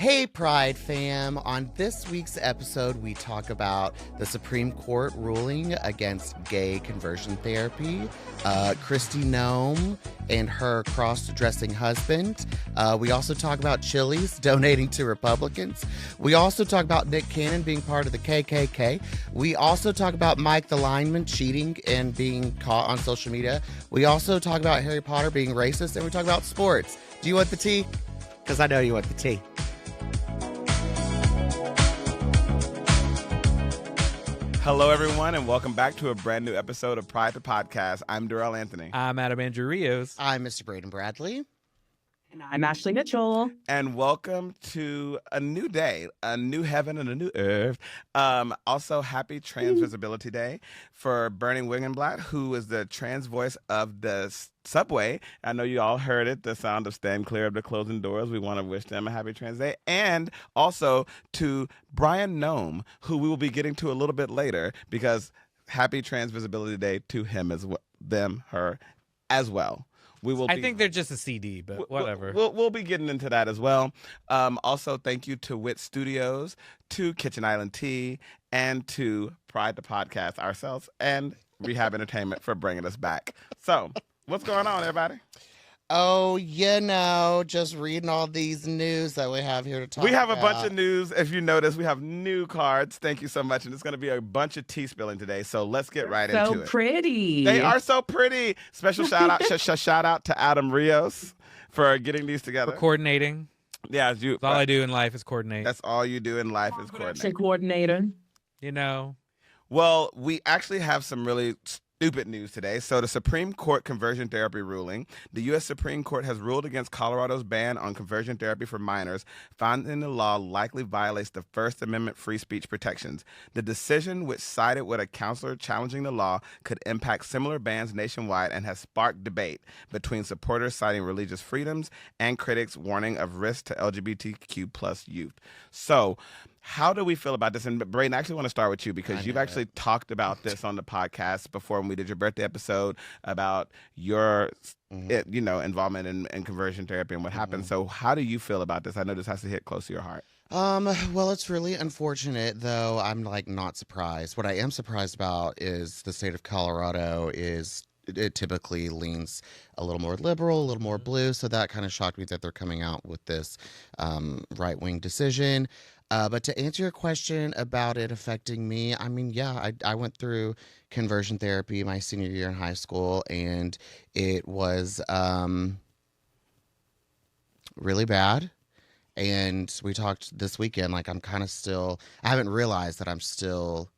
Hey, Pride fam. On this week's episode, we talk about the Supreme Court ruling against gay conversion therapy, Kristie Noem and her cross-dressing husband. We also talk about Chili's donating to Republicans. We also talk about Nick Cannon being part of the KKK. We also talk about Mike the lineman cheating and being caught on social media. We also talk about Harry Potter being racist, and we talk about sports. Do you want the tea? Because I know you want the tea. Hello, everyone, and welcome back to a brand new episode of Pride the Podcast. I'm Darrell Anthony. I'm Adam Andrew Rios. I'm Mr. Braden Bradley. And I'm Ashley Mitchell. And welcome to a new day, a new heaven and a new earth. Also, happy Trans Visibility Day for Bernie Wigenblatt, who is the trans voice of the subway. I know you all heard it, the sound of stand clear of the closing doors. We want to wish them a happy Trans Day. And also to Brian Noem, who we will be getting to a little bit later, because happy Trans Visibility Day to him as well, them, her as well. I think they're just a CD, but whatever. We'll be getting into that as well. Also, thank you to Wit Studios, to Kitchen Island Tea, and to Pride the Podcast ourselves, and Rehab Entertainment for bringing us back. So, what's going on, everybody? Oh, just reading all these news that we have here to talk about. We have a bunch of news. If you notice, we have new cards. Thank you so much. And it's going to be a bunch of tea spilling today. So let's get right into it. So pretty. They are so pretty. Special shout out, shout out to Adam Rios for getting these together. For coordinating. Yeah, That's all I do in life is coordinate. That's all you do in life is coordinate. Coordinator. You know. Well, we actually have some really stupid news today. So the Supreme Court conversion therapy ruling. The U.S. Supreme Court has ruled against Colorado's ban on conversion therapy for minors, finding the law likely violates the First Amendment free speech protections. The decision, which sided with a counselor challenging the law, could impact similar bans nationwide and has sparked debate between supporters citing religious freedoms and critics warning of risk to LGBTQ plus youth. So, how do we feel about this? And Braden, I actually want to start with you because you've actually talked about this on the podcast before when we did your birthday episode about your involvement in conversion therapy and what happened. So how do you feel about this? I know this has to hit close to your heart. Well, it's really unfortunate, though. I'm not surprised. What I am surprised about is the state of Colorado it typically leans a little more liberal, a little more blue. So that kind of shocked me that they're coming out with this right-wing decision. But to answer your question about it affecting me, I mean, yeah, I went through conversion therapy my senior year in high school, and it was really bad. And we talked this weekend, I haven't realized that I'm still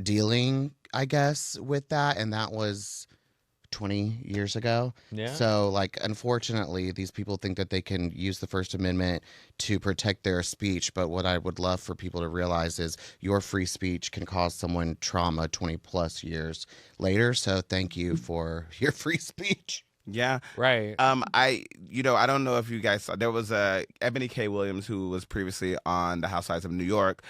dealing, I guess, with that. And that was 20 years ago. Yeah. So, unfortunately, these people think that they can use the First Amendment to protect their speech. But what I would love for people to realize is your free speech can cause someone trauma 20 plus years later. So thank you for your free speech. Yeah. Right. I don't know if you guys saw, there was Ebony K. Williams, who was previously on the Housewives of New York.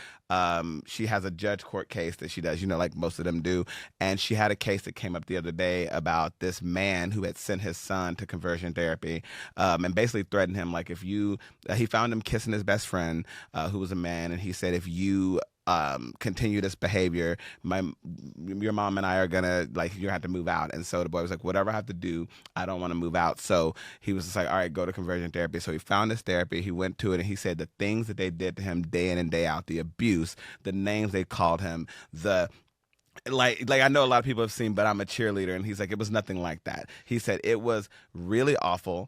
She has a judge court case that she does, like most of them do. And she had a case that came up the other day about this man who had sent his son to conversion therapy, and basically threatened him. He found him kissing his best friend, who was a man. And he said, if you continue this behavior, your mom and I are gonna you have to move out. And so the boy was like, whatever I have to do, I don't want to move out. So he was just like, all right, go to conversion therapy. So he found this therapy, he went to it, and he said the things that they did to him day in and day out, the abuse, the names they called him, I know a lot of people have seen But I'm a Cheerleader, and he's like, it was nothing like that. He said it was really awful.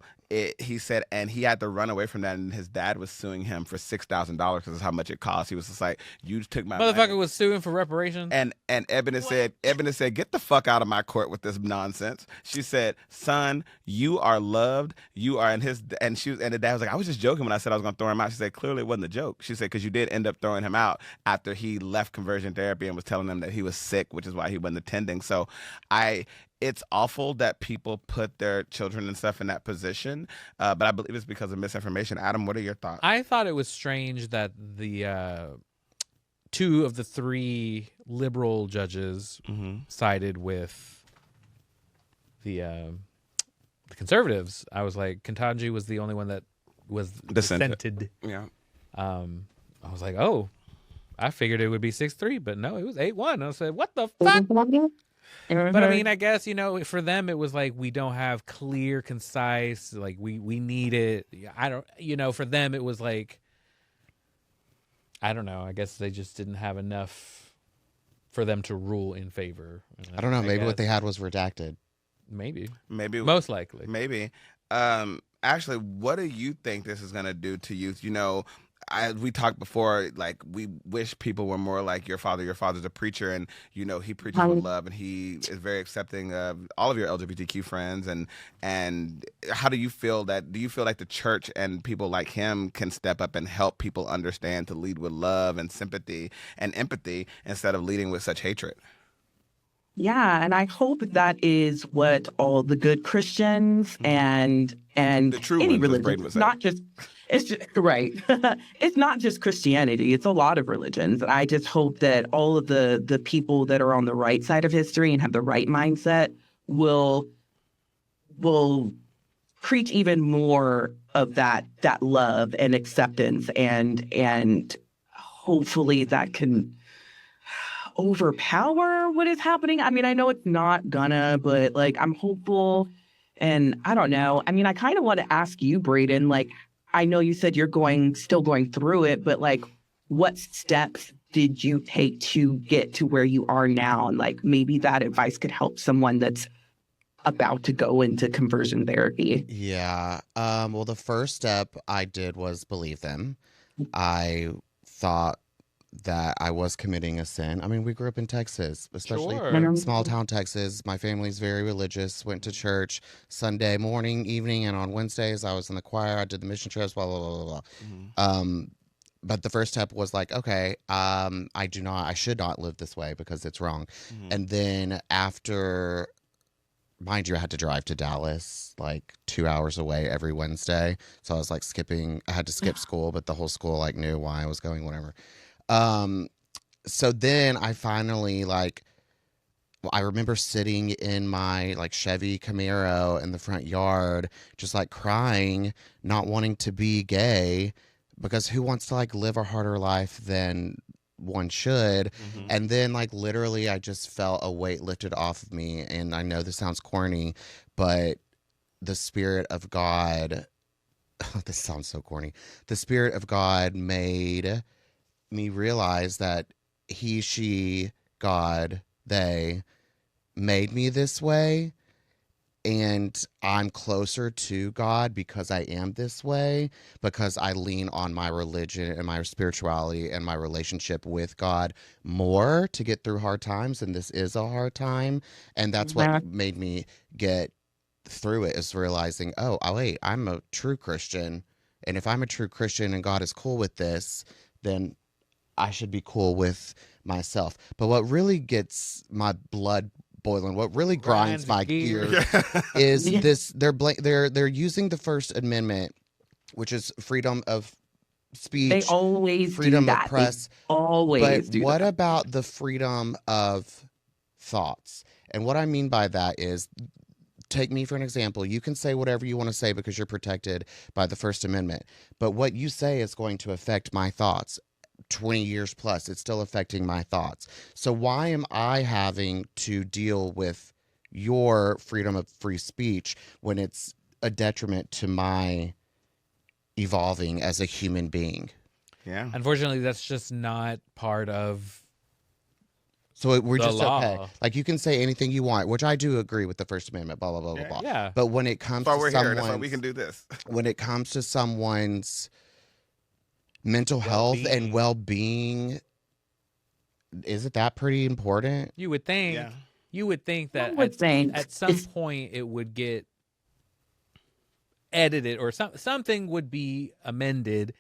He said, and he had to run away from that, and his dad was suing him for $6,000 because that's how much it cost. He was just like, you took my motherfucker money. Was suing for reparations. And Ebony said, get the fuck out of my court with this nonsense. She said, son, you are loved. You are in his, and the dad was like, I was just joking when I said I was going to throw him out. She said, clearly it wasn't a joke. She said, because you did end up throwing him out after he left conversion therapy and was telling them that he was sick, which is why he wasn't attending. So it's awful that people put their children and stuff in that position, but I believe it's because of misinformation. Adam, what are your thoughts? I thought it was strange that the two of the three liberal judges sided with the conservatives. I was like, Ketanji was the only one that was Dissented. dissented. Yeah. I was like, oh, I figured it would be 6-3, but no, it was 8-1. I said, what the fuck? But I mean, I guess, for them, it was like, we don't have clear, concise, like we need it. I don't, for them, it was like, I don't know. I guess they just didn't have enough for them to rule in favor. I don't know. Maybe what they had was redacted. Maybe. Most likely. Maybe. Actually, what do you think this is going to do to youth? We talked before, like, we wish people were more like your father. Your father's a preacher, and he preaches with love, and he is very accepting of all of your LGBTQ friends. And how do you feel that? Do you feel like the church and people like him can step up and help people understand to lead with love and sympathy and empathy instead of leading with such hatred? Yeah, and I hope that is what all the good Christians and the true any ones, as religion, Braden would it's say. not just it's just right. It's not just Christianity. It's a lot of religions. And I just hope that all of the people that are on the right side of history and have the right mindset will preach even more of that love and acceptance and hopefully that can overpower what is happening. I mean, I know it's not gonna, but like I'm hopeful, and I don't know. I mean, I kind of want to ask you, Braden, like I know you said you're still going through it, but like what steps did you take to get to where you are now? And like maybe that advice could help someone that's about to go into conversion therapy. Yeah. Well, the first step I did was believe them. I thought that I was committing a sin. I mean, we grew up in Texas, especially small town Texas. My family's very religious, went to church Sunday morning, evening, and on Wednesdays I was in the choir. I did the mission trips, blah, blah, blah, blah, blah. Mm-hmm. But the first step was like, okay, I should not live this way because it's wrong. Mm-hmm. And then after, mind you, I had to drive to Dallas, like 2 hours away every Wednesday. So I was like I had to skip school, but the whole school like knew why I was going, whatever. So then I finally I remember sitting in my like Chevy Camaro in the front yard, just like crying, not wanting to be gay because who wants to like live a harder life than one should? Mm-hmm. And then like literally I just felt a weight lifted off of me. And I know this sounds corny, but the Spirit of God, this sounds so corny. The Spirit of God made me realize that he, she, God, they made me this way, and I'm closer to God because I am this way, because I lean on my religion and my spirituality and my relationship with God more to get through hard times, and this is a hard time, and that's what made me get through it, is realizing, oh wait, I'm a true Christian, and if I'm a true Christian and God is cool with this, then I should be cool with myself. But what really gets my blood boiling, what really grinds my gears is this: they're using the First Amendment, which is freedom of speech. They always freedom do that. of press. They always but do what that. about the freedom of thoughts? And what I mean by that is, take me for an example. You can say whatever you want to say because you're protected by the First Amendment. But what you say is going to affect my thoughts. 20 years plus, it's still affecting my thoughts. So why am I having to deal with your freedom of free speech when it's a detriment to my evolving as a human being? Yeah. Unfortunately, that's just not part of we're the just law. okay. Like you can say anything you want, which I do agree with the First Amendment, blah, blah, blah, blah, blah. Yeah. But when it comes That's why to we're here. That's why we can do this. when it comes to someone's mental health and well-being, is it that pretty important? You would think. Yeah. You would think that at some point it would get edited or something would be amended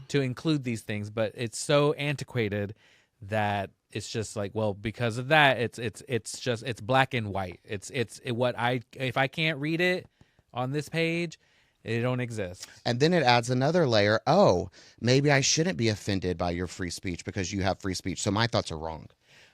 to include these things, but it's so antiquated that it's just like, well, because of that, it's black and white. If I can't read it on this page, it don't exist. And then it adds another layer. Oh, maybe I shouldn't be offended by your free speech because you have free speech. So my thoughts are wrong.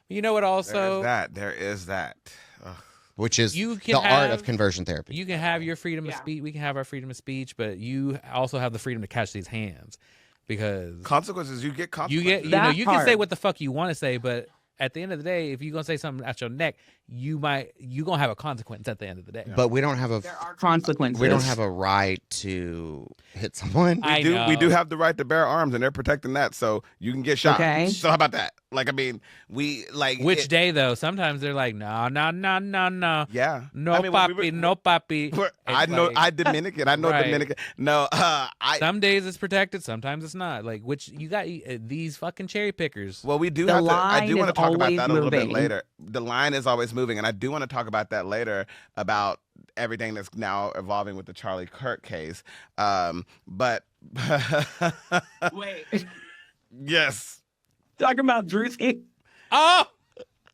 You know what also? There is that. Ugh. which is You the can art of have- conversion therapy. You can have your freedom of Yeah. speech. We can have our freedom of speech, but you also have the freedom to catch these hands, because Consequences. You get you consequences. get, you That know, you can say part. what the fuck you want to say, but at the end of the day, if you're gonna say something at your neck, you gonna have a consequence at the end of the day. But we don't have a There are consequences. we don't have a right to hit someone. I We do know. have the right to bear arms, and they're protecting that, so you can get shot. Okay. So how about that? Like, I mean, we like Which day though? Sometimes they're like, no, Yeah. no, I mean, papi, no papi. I It's know. like- I Dominican. I know Right. Dominican. No, I. Some days it's protected, sometimes it's not. Like, which you got these fucking cherry pickers. Well, we do The have to. I do line want to is talk about always that a little bit moving. later. The line is always moving, and I do want to talk about that later about everything that's now evolving with the Charlie Kirk case. But Wait. yes. Talking about Drewski. Oh,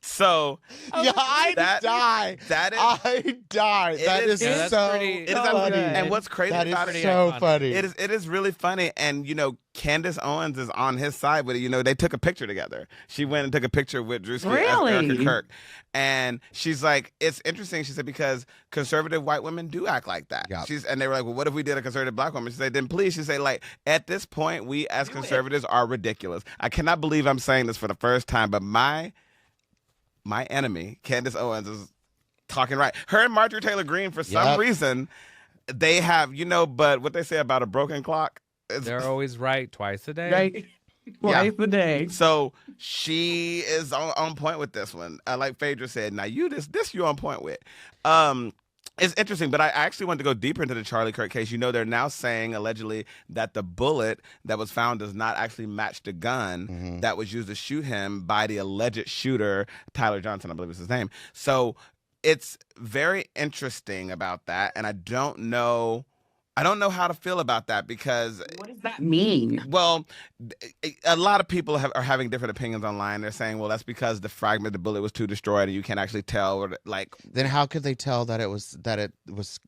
So Yeah, I that- die. that is. I die. It That is- is Yeah, that's so pretty- It is funny. good. and what's crazy That about is it, so iconic. funny. it is really funny, and Candace Owens is on his side with it. They took a picture together. She went and took a picture with Drewski as Erica Really? Kirk, and she's like, it's interesting. She said because conservative white women do act like that. Yeah. And they were like, well, what if we did a conservative black woman? She said, then please. She said, like, at this point, we as conservatives are ridiculous. I cannot believe I'm saying this for the first time, but my enemy, Candace Owens, is talking right. Her and Marjorie Taylor Greene, for some Yep. reason, they have, but what they say about a broken clock. they're always right twice a day. Right? Twice a day. So she is on point with this one. Like Phaedra said, now this you're on point with. It's interesting, but I actually want to go deeper into the Charlie Kirk case. They're now saying allegedly that the bullet that was found does not actually match the gun that was used to shoot him by the alleged shooter, Tyler Johnson, I believe is his name. So it's very interesting about that, and I don't know how to feel about that because, What does that mean? well, a lot of people are having different opinions online. They're saying, well, that's because the bullet was too destroyed and you can't actually tell. Or Then how could they tell that it was That it was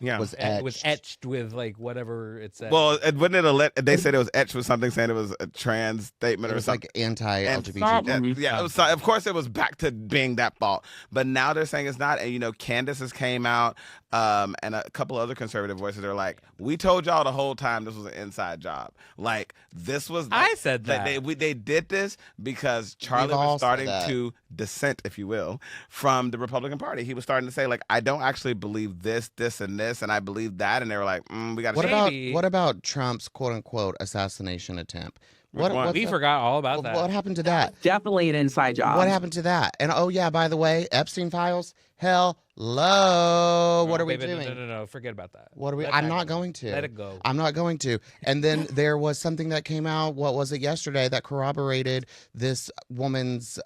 Yeah. was it was etched? etched with like whatever it said. Well, they said it was etched with something saying it was a trans statement It or was something. like anti-LGBT. And- Yeah, it was, of course it was back to being that fault, but now they're saying it's not. And Candace has came out, and a couple other conservative voices are like, "We told y'all the whole time this was an inside job. Like this was." I said that. they did this because Charlie all was said starting that. to dissent, if you will, from the Republican Party. He was starting to say like, "I don't actually believe this, and this, and I believe that," and they were like, "We got to." What What about Trump's quote unquote assassination attempt? Which one? what's we that- forgot all about that. What happened to that? Definitely an inside job. What happened to that? And oh yeah, by the way, Epstein files. Hello. What are we Baby, doing? No, forget about that. What are we? Let I'm that not go. going to. Let it go. I'm not going to. And then there was something that came out. What was it yesterday that corroborated this woman's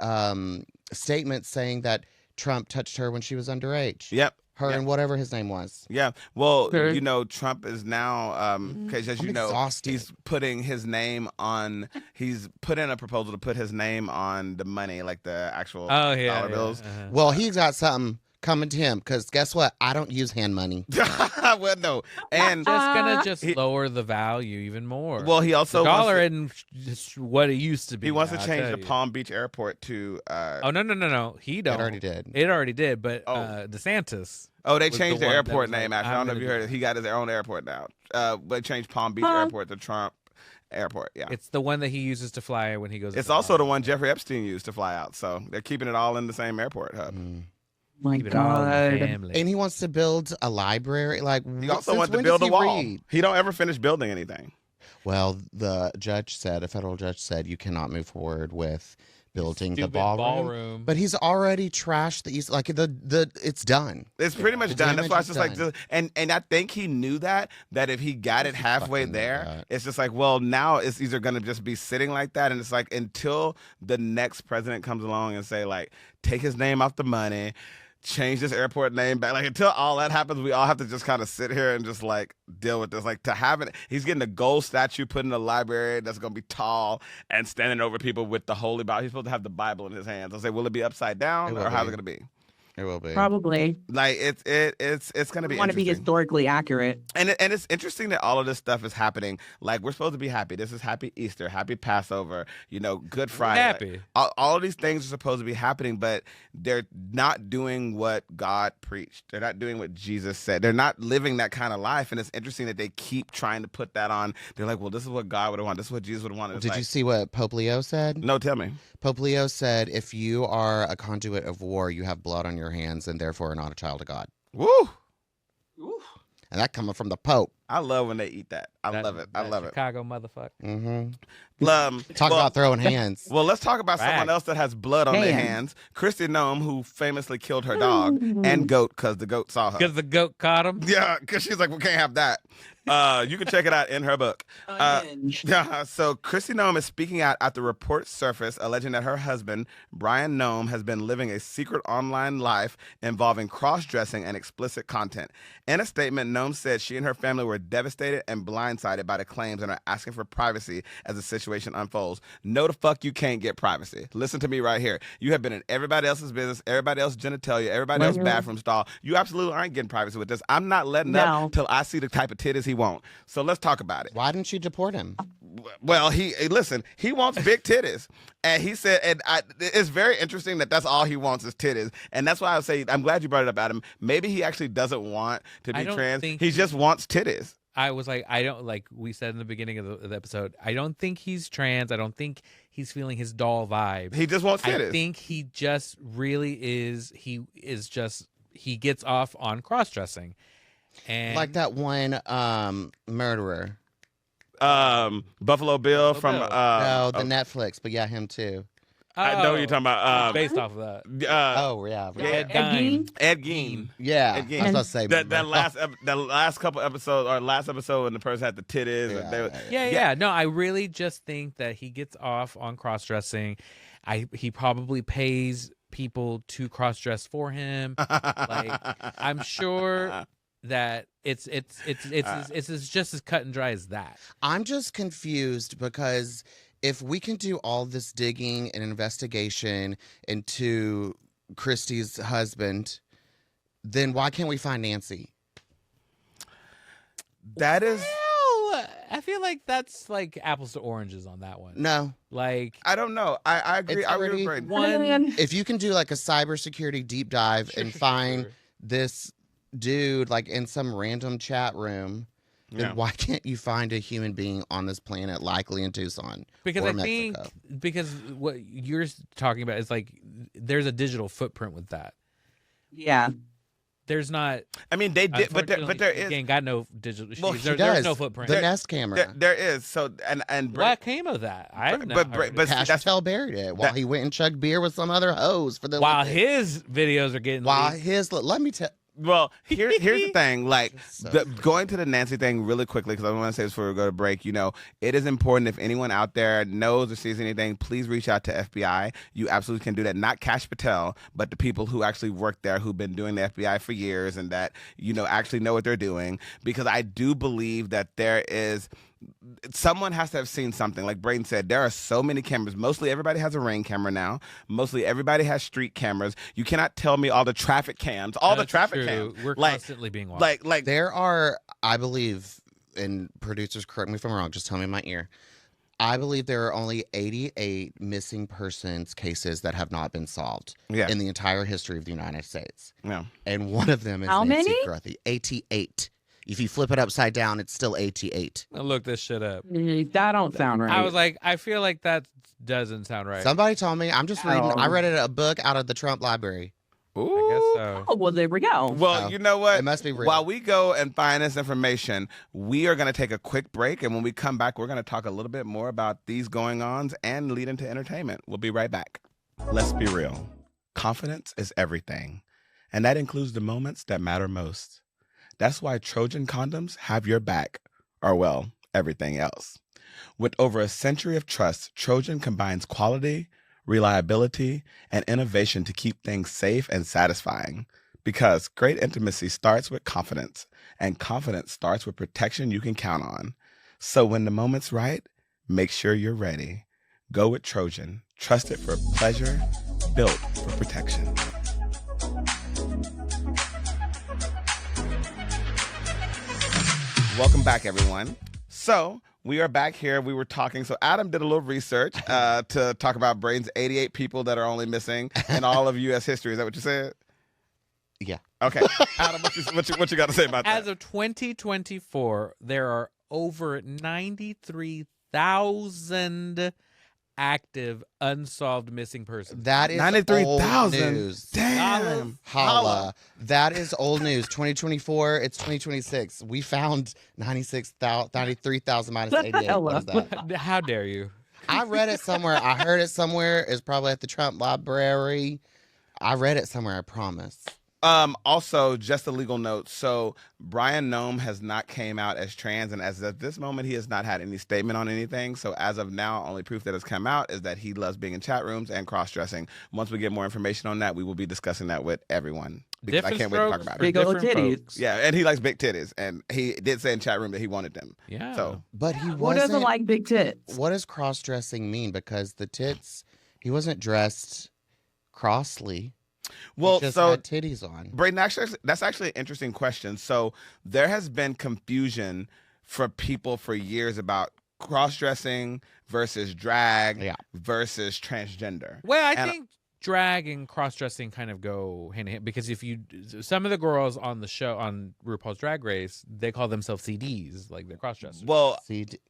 statement saying that Trump touched her when she was underage. Yep. Her Yep. and whatever his name was. Yeah. Well, Okay. Trump is now, because as I'm you know, exhausted. he's putting his name on, he's put in a proposal to put his name on the money, like the actual Oh yeah, dollar bills. uh-huh. Well, he's got something coming to him because guess what? I don't use hand money. Well, no. And, Just gonna he- lower the value even more. well, he also the dollar wants isn't just what it used to be. he wants to now, I'll change tell the you. Palm Beach airport to, Oh no! He don't. It already did. It already did, but Oh. DeSantis. oh, they was changed the the one that airport was like, name, actually. I I'm don't know if you gonna heard do it. He got his own airport now. They changed Palm Beach Huh. Airport to Trump Airport, yeah. It's the one that he uses to fly when he goes. It's to also the Bali. one Jeffrey Epstein used to fly out, so they're keeping it all in the same airport hub. My Keep it all in the God. family. And he wants to build a library. Like He also since wanted to when build does a wall. read? He don't ever finish building anything. Well, a federal judge said you cannot move forward with building the Stupid ballroom. But he's already trashed the east. Like the it's done. It's pretty much The done. That's damage why it's is just like, done. and I think he knew that if he got it halfway fucking knew there, that. it's just like, well, now it's either going to just be sitting like that, and it's like until the next president comes along and say like, take his name off the money, change this airport name back. Like until all that happens, we all have to just kind of sit here and just like deal with this. Like to have it, he's getting a gold statue put in the library that's gonna be tall and standing over people with the Holy Bible. He's supposed to have the Bible in his hands. I'll say, will it be upside down It will or how's be. it gonna be? It will be. Probably. Like it's gonna be. Want to be interesting. historically accurate. And it's interesting that all of this stuff is happening. Like, we're supposed to be happy. This is Happy Easter, Happy Passover, Good Friday. Happy. All of these things are supposed to be happening, but they're not doing what God preached. They're not doing what Jesus said. They're not living that kind of life. And it's interesting that they keep trying to put that on. They're like, well, this is what God would have wanted. This is what Jesus would have wanted. Did you see what Pope Leo said? No, tell me. Pope Leo said, if you are a conduit of war, you have blood on your hands and therefore are not a child of God. Woo! And that coming from the Pope. I love when they eat that. I love it. Chicago motherfucker. Mm-hmm. Talk about throwing hands. Well, let's talk about someone Right. else that has blood on their hands. Kristie Noem, who famously killed her dog and goat because the goat saw her. Because the goat caught him. Yeah, because she's like, we can't have that. You can check it out in her book. So Kristie Noem is speaking out after reports surfaced alleging that her husband, Brian Noem, has been living a secret online life involving cross-dressing and explicit content. In a statement, Noem said she and her family were devastated and blindsided by the claims and are asking for privacy as the situation unfolds. No, the fuck you can't get privacy. Listen to me right here. You have been in everybody else's business, everybody else's genitalia, everybody else's bathroom stall. You absolutely aren't getting privacy with this. I'm not letting up till I see the type of titties he wants. So let's talk about it. Why didn't you deport him? Well, he wants big titties, and he said, it's very interesting that that's all he wants is titties, and that's why I say I'm glad you brought it up, Adam. Maybe he actually doesn't want to be trans. He just wants titties. I was like, I don't, like we said in the beginning of the episode, I don't think he's trans. I don't think he's feeling his doll vibe. He just wants titties. I think he just really is. He gets off on cross-dressing. And Like that one murderer. Buffalo Bill from No, the Netflix, but yeah, him too. I know what you're talking about. Based off of that. Oh, yeah. Ed Gein. Ed Gein. Yeah. Ed Gein. I was about to say that last couple episodes, or last episode when the person had the titties. Yeah. No, I really just think that he gets off on cross-dressing. He probably pays people to cross-dress for him. Like, I'm sure that it's just as cut and dry as that. I'm just confused because if we can do all this digging and investigation into Kristie's husband, then why can't we find Nancy? That is... Well, I feel like that's like apples to oranges on that one. No. Like, I don't know. I agree. I would agree. If you can do like a cybersecurity deep dive and find this dude like in some random chat room, then why can't you find a human being on this planet, likely in Tucson? Because or I Mexico? think because what you're talking about is like there's a digital footprint with that. Yeah. There's not. I mean, they did, but there is. Ain't got no digital. Well, there's no footprint. The Nest camera. There is. So and what came of that? I have but Pascal buried it while he went and chugged beer with some other hoes for the while Olympics. his videos are getting Let me tell. Well, here's the thing. Like, So going to the Nancy thing really quickly, because I want to say this before we go to break. It is important. If anyone out there knows or sees anything, please reach out to FBI. You absolutely can do that. Not Kash Patel, but the people who actually work there, who've been doing the FBI for years, and that actually know what they're doing. Because I do believe that there is. Someone has to have seen something. Like Braden said, there are so many cameras. Mostly everybody has a Ring camera now. Mostly everybody has street cameras. You cannot tell me all the traffic cams. The traffic cams. We're constantly being watched. Like there are, I believe, and producers correct me if I'm wrong, just tell me in my ear. I believe there are only 88 missing persons cases that have not been solved in the entire history of the United States. Yeah. And one of them is How Nancy many? Carruthers. 88. If you flip it upside down, it's still 88. I'll look this shit up. That don't sound right. I was like, I feel like that doesn't sound right. Somebody told me. I'm just reading. I read a book out of the Trump library. Ooh. I guess so. Oh, well, there we go. Well, you know what? It must be real. While we go and find this information, we are going to take a quick break. And when we come back, we're going to talk a little bit more about these going-ons and lead into entertainment. We'll be right back. Let's be real. Confidence is everything. And that includes the moments that matter most. That's why Trojan condoms have your back, or well, everything else. With over a century of trust, Trojan combines quality, reliability, and innovation to keep things safe and satisfying. Because great intimacy starts with confidence, and confidence starts with protection you can count on. So when the moment's right, make sure you're ready. Go with Trojan. Trusted for pleasure, built for protection. Welcome back, everyone. So we are back here. We were talking. So Adam did a little research to talk about Brayden's 88 people that are only missing in all of U.S. history. Is that what you said? Yeah. Okay. Adam, what you got to say about that? As of 2024, there are over 93,000 active unsolved missing persons. That is 93,000. old news. Damn. Holla. That is old news. 2024, it's 2026. We found 93,000 minus 88. What is that? How dare you? I read it somewhere. I heard it somewhere. It's probably at the Trump Library. I read it somewhere, I promise. Also, just a legal note. So Brian Noem has not came out as trans, and as of this moment, he has not had any statement on anything. So as of now, only proof that has come out is that he loves being in chat rooms and cross-dressing. Once we get more information on that, we will be discussing that with everyone. Because I can't wait to talk about it. Big old titties. Yeah, and he likes big titties, and he did say in chat room that he wanted them. Yeah. So, But he wasn't. Who doesn't like big tits? What does cross-dressing mean? Because the tits, he wasn't dressed crossly. well, He just so had titties on. Brayden, actually, that's actually an interesting question. So there has been confusion for people for years about cross-dressing versus drag versus transgender. Well, I And- think drag and cross-dressing kind of go hand in hand because some of the girls on the show on RuPaul's Drag Race, they call themselves CDs, like they're cross-dressers. Well,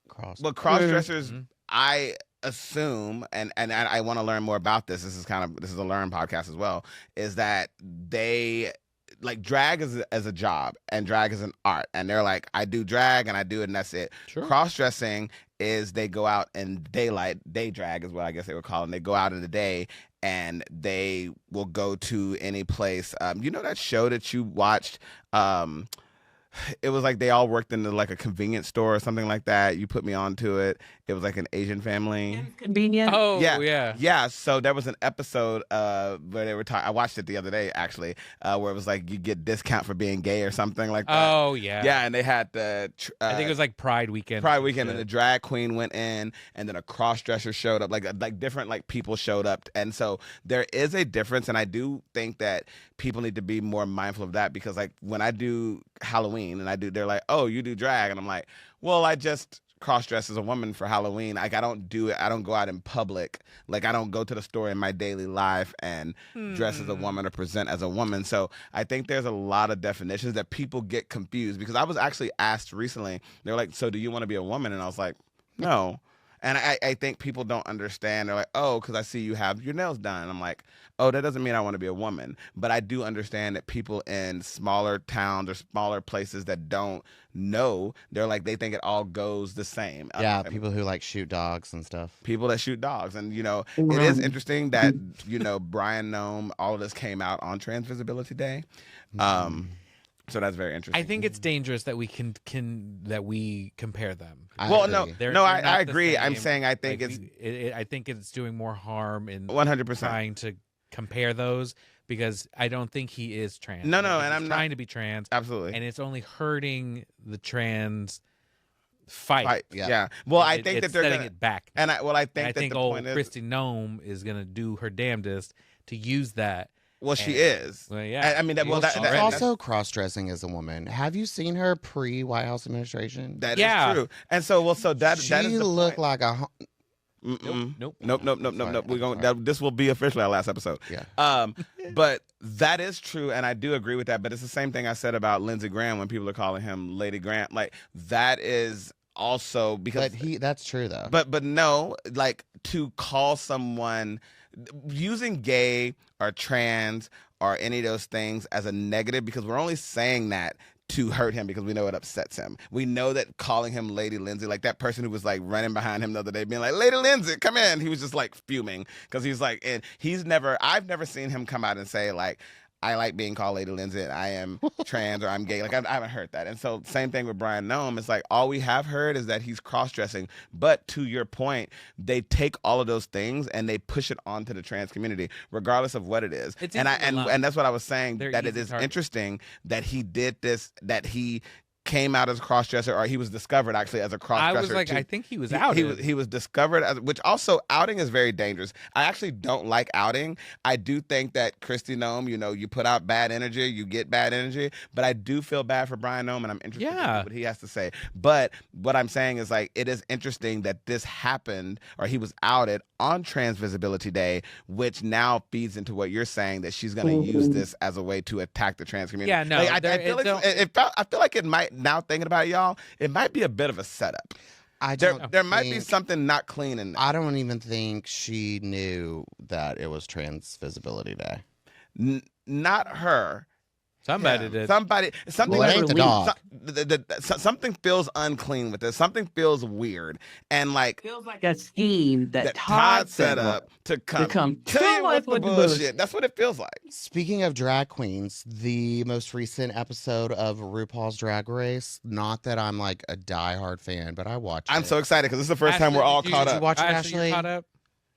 Cross. cross-dressers, Mm-hmm. I assume, and I want to learn more about this. This is a learn podcast as well. Is that they like drag as a job and drag as an art, and they're like, I do drag and I do it and that's it. Sure. Cross-dressing is they go out in daylight, day drag is what I guess they would call it. And they go out in the day and they will go to any place. You know that show that you watched? It was like they all worked in like a convenience store or something like that. You put me onto it. It was like an Asian family. Convenient. Oh, Yeah. yeah. So there was an episode where they were talking. I watched it the other day actually, where it was like you get discount for being gay or something like that. Oh, yeah. Yeah, and they had the. I think it was like Pride Weekend. And the drag queen went in, and then a cross-dresser showed up. Like different like people showed up, and so there is a difference, and I do think that people need to be more mindful of that because like when I do Halloween and they're like, oh, you do drag, and I'm like, well, I just cross-dress as a woman for Halloween. Like I don't do it. I don't go out in public. Like I don't go to the store in my daily life and dress as a woman or present as a woman. So I think there's a lot of definitions that people get confused because I was actually asked recently. They're like, so do you want to be a woman? And I was like, no. And I think people don't understand. They're like, oh, because I see you have your nails done. And I'm like, oh, that doesn't mean I want to be a woman. But I do understand that people in smaller towns or smaller places that don't know, they're like, they think it all goes the same. Yeah, people who like shoot dogs and stuff. People that shoot dogs. And, you know, it is interesting that, you know, Brian Noem, all of this came out on Trans Visibility Day. So that's very interesting. I think it's dangerous that we can that we compare them. I agree. They're I not the agree. I'm same. saying I think Like, I think it's doing more harm in 100%. trying to compare those because I don't think he is trans. No, I think and he's I'm not- trying to be trans. Absolutely. And it's only hurting the trans fight. Yeah. Well, I think that it's they're setting gonna, it back. and I think And I that think the old point is, Kristie Noem is gonna do her damnedest to use that. well, she and- is. Well, yeah. I mean, that, She well, is that, She's that, already. also cross-dressing as a woman. Have you seen her pre-White House administration? that is Yeah. true. And so, well, so that She that is the looked point. like a. Nope. Nope. We're going. This will be officially our last episode. Yeah. But that is true, and I do agree with that. But it's the same thing I said about Lindsey Graham when people are calling him Lady Graham. Like that is also because. But that's true though. But no, like to call someone using gay or trans or any of those things as a negative because we're only saying that to hurt him because we know it upsets him. We know that calling him Lady Lindsay, like that person who was like running behind him the other day being like, Lady Lindsay, come in. He was just like fuming because he's like, and I've never seen him come out and say like, I like being called Lady Lindsay and I am trans or I'm gay. Like I haven't heard that. And so same thing with Brian Noem. It's like all we have heard is that he's cross-dressing. But to your point, they take all of those things and they push it onto the trans community, regardless of what it is. And that's what I was saying, They're that it easy is targets. interesting that he did this, that he came out as a cross-dresser, or he was discovered actually as a cross-dresser. I was like, too. I think he was out. He was discovered as, which also outing is very dangerous. I actually don't like outing. I do think that Kristie Noem, you put out bad energy, you get bad energy, but I do feel bad for Brian Noem, and I'm interested in what he has to say. But what I'm saying is, like, it is interesting that this happened, or he was outed on Trans Visibility Day, which now feeds into what you're saying, that she's going to use this as a way to attack the trans community. Yeah, no, like, I feel like it might, now thinking about it, y'all, it might be a bit of a setup. There might be something not clean in there. I don't even think she knew that it was Trans Visibility Day. Not her. Somebody did. Something. Well, it ain't the dog. Something feels unclean with this. Something feels weird, and like feels like a scheme that Todd set up to come kill you with the bullshit. That's what it feels like. Speaking of drag queens, the most recent episode of RuPaul's Drag Race. Not that I'm like a diehard fan, but I watched. I'm so excited because this is the first time we're all caught up. Did you watch it, Ashley? Ashley? Caught up?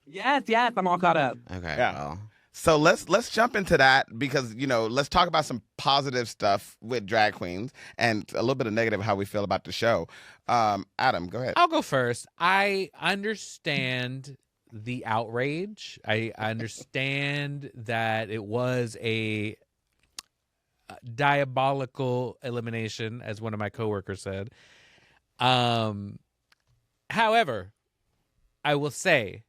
Yes, I'm all caught up. Okay. Yeah. Well. So let's jump into that, because let's talk about some positive stuff with drag queens and a little bit of negative how we feel about the show. Adam, go ahead. I'll go first. I understand the outrage. I understand that it was a diabolical elimination, as one of my coworkers said. However, I will say,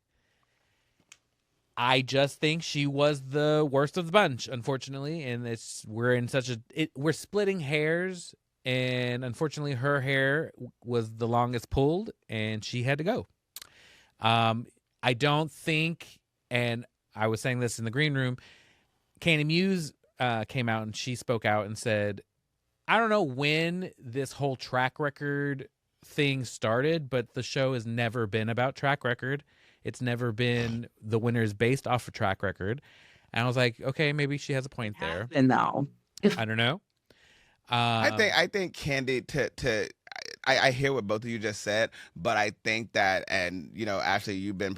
I just think she was the worst of the bunch, unfortunately, and we're splitting hairs, and unfortunately her hair was the longest pulled, and she had to go. I don't think, and I was saying this in the green room, Candy Muse came out and she spoke out and said, I don't know when this whole track record thing started, but the show has never been about track record. It's never been the winners based off a track record. And I was like, okay, maybe she has a point there. And now, I don't know. I think Candy, I hear what both of you just said, but I think that, and Ashley, you've been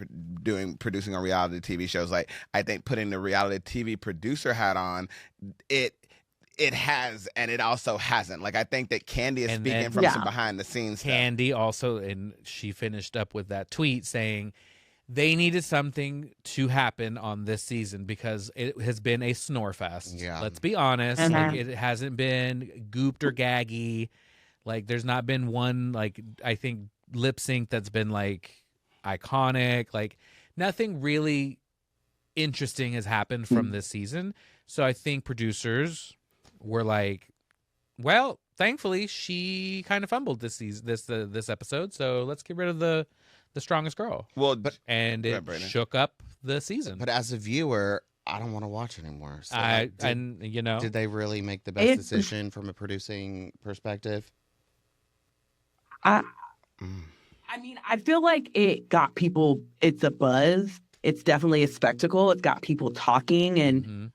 producing on reality TV shows. Like, I think putting the reality TV producer hat on, it has, and it also hasn't. Like, I think that Candy is speaking from some behind the scenes stuff. Candy also, and she finished up with that tweet saying they needed something to happen on this season because it has been a snore fest. Yeah. Let's be honest. Like, it hasn't been gooped or gaggy. Like, there's not been one, like, I think lip sync that's been like iconic. Like, nothing really interesting has happened from this season. So I think producers were like, well, thankfully she kind of fumbled this season, this episode. So let's get rid of the strongest girl. Well, and it shook up the season. But as a viewer, I don't want to watch anymore. So did they really make the best decision from a producing perspective? I mean, I feel like it got people. It's a buzz. It's definitely a spectacle. It's got people talking, and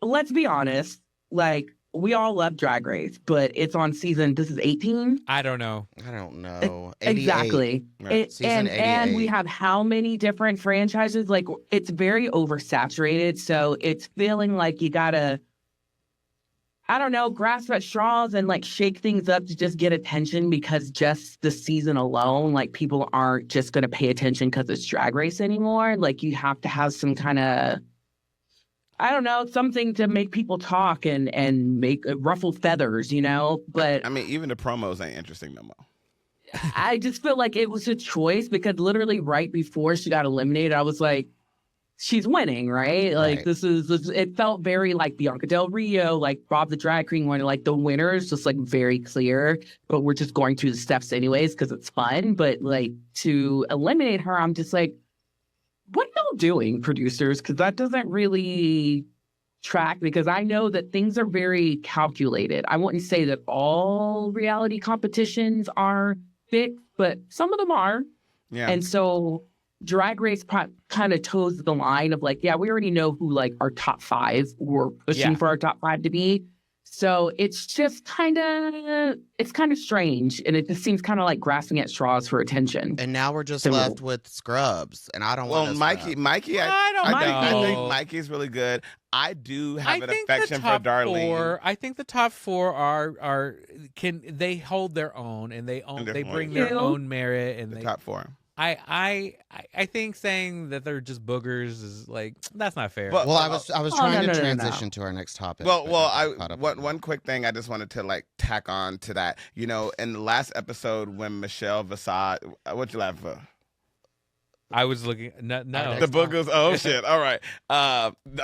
let's be honest, like, we all love Drag Race, but it's on season, this is 18? I don't know. 88. Exactly. Right. And we have how many different franchises? Like, it's very oversaturated. So it's feeling like you gotta, I don't know, grasp at straws and like shake things up to just get attention, because just the season alone, like, people aren't just gonna pay attention because it's Drag Race anymore. Like, you have to have some kind of, I don't know, something to make people talk and make ruffle feathers, But I mean, even the promos ain't interesting no more. I just feel like it was a choice, because literally right before she got eliminated, I was like, she's winning, right? Like, it felt very like Bianca Del Rio, like Bob the Drag Queen winner, like the winner is just like very clear, but we're just going through the steps anyways because it's fun. But like, to eliminate her, I'm just like, what are y'all doing, producers? Because that doesn't really track, because I know that things are very calculated. I wouldn't say that all reality competitions are fixed, but some of them are. Yeah. And so Drag Race kind of toes the line of like, yeah, we already know who like our top five, we're pushing for our top five to be. So it's just kind of strange, and it just seems kind of like grasping at straws for attention. And now we're just So- left with Scrubs, and I don't Well, want Mikey, I don't I think know. Mikey's really good. I do have an think affection the for top Darlene. four. I think the top four are can they hold their own and they bring their Yeah. own merit and The they. top four. I think saying that they're just boogers is like that's not fair. But- Well, I was Oh, trying no, to no, no, no. transition to our next topic. Well, but well, I I got caught up on one quick thing I just wanted to like tack on to that. You know, in the last episode when Michelle Visage, what you laughing for? I was looking. No. Next The time. boogers. Oh shit! All right.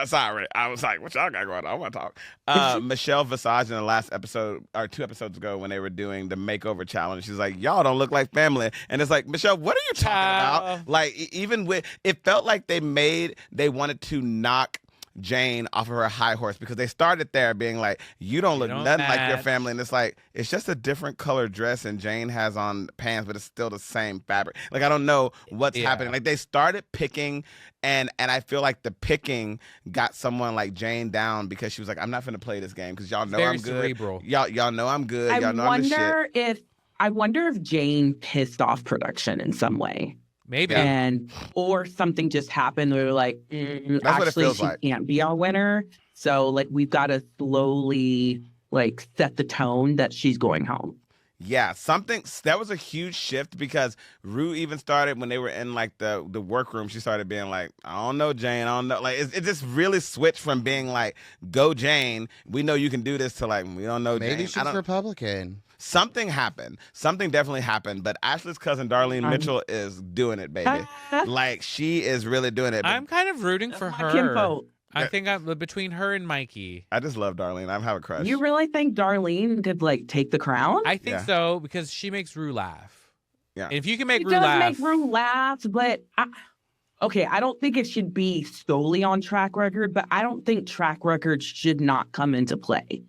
Sorry. I was like, what y'all got going on? I want to talk. Michelle Visage in the last episode or 2 episodes ago when they were doing the makeover challenge, she's like, y'all don't look like family, and it's like, Michelle, what are you talking about? Like, even with it felt like they wanted to knock Jane off of her high horse because they started there being like, you don't look don't nothing like your match. family, and it's like it's just a different color dress and Jane has on pants, but it's still the same fabric. Like I don't know what's Yeah. happening. Like they started picking, and I feel like the picking got someone like Jane down because she was like, I'm not finna play this game because y'all know Very I'm good. cerebral. Y'all know I'm good. Y'all know I'm the shit. I wonder if Jane pissed off production in some way. Maybe. And or something just happened where like That's what it actually feels she like. can't be our winner. So like we've got to slowly like set the tone that she's going home. Yeah, that was a huge shift because Rue even started when they were in like the workroom. She started being like, I don't know, Jane. I don't know. Like it just really switched from being like, go Jane, we know you can do this to like, we don't know, Maybe Jane. she's Republican. Something happened. Something definitely happened. But Ashley's cousin Darlene Mitchell is doing it, baby. Like she is really doing it. I'm kind of rooting for My her. kinfolk. I think I'm between her and Mikey. I just love Darlene. I have a crush. You really think Darlene could like take the crown? I think Yeah. so because she makes Rue laugh. Yeah. And if you can make She Rue does laugh, make Rue laugh, but I don't think it should be solely on track record, but I don't think track record should not come into play.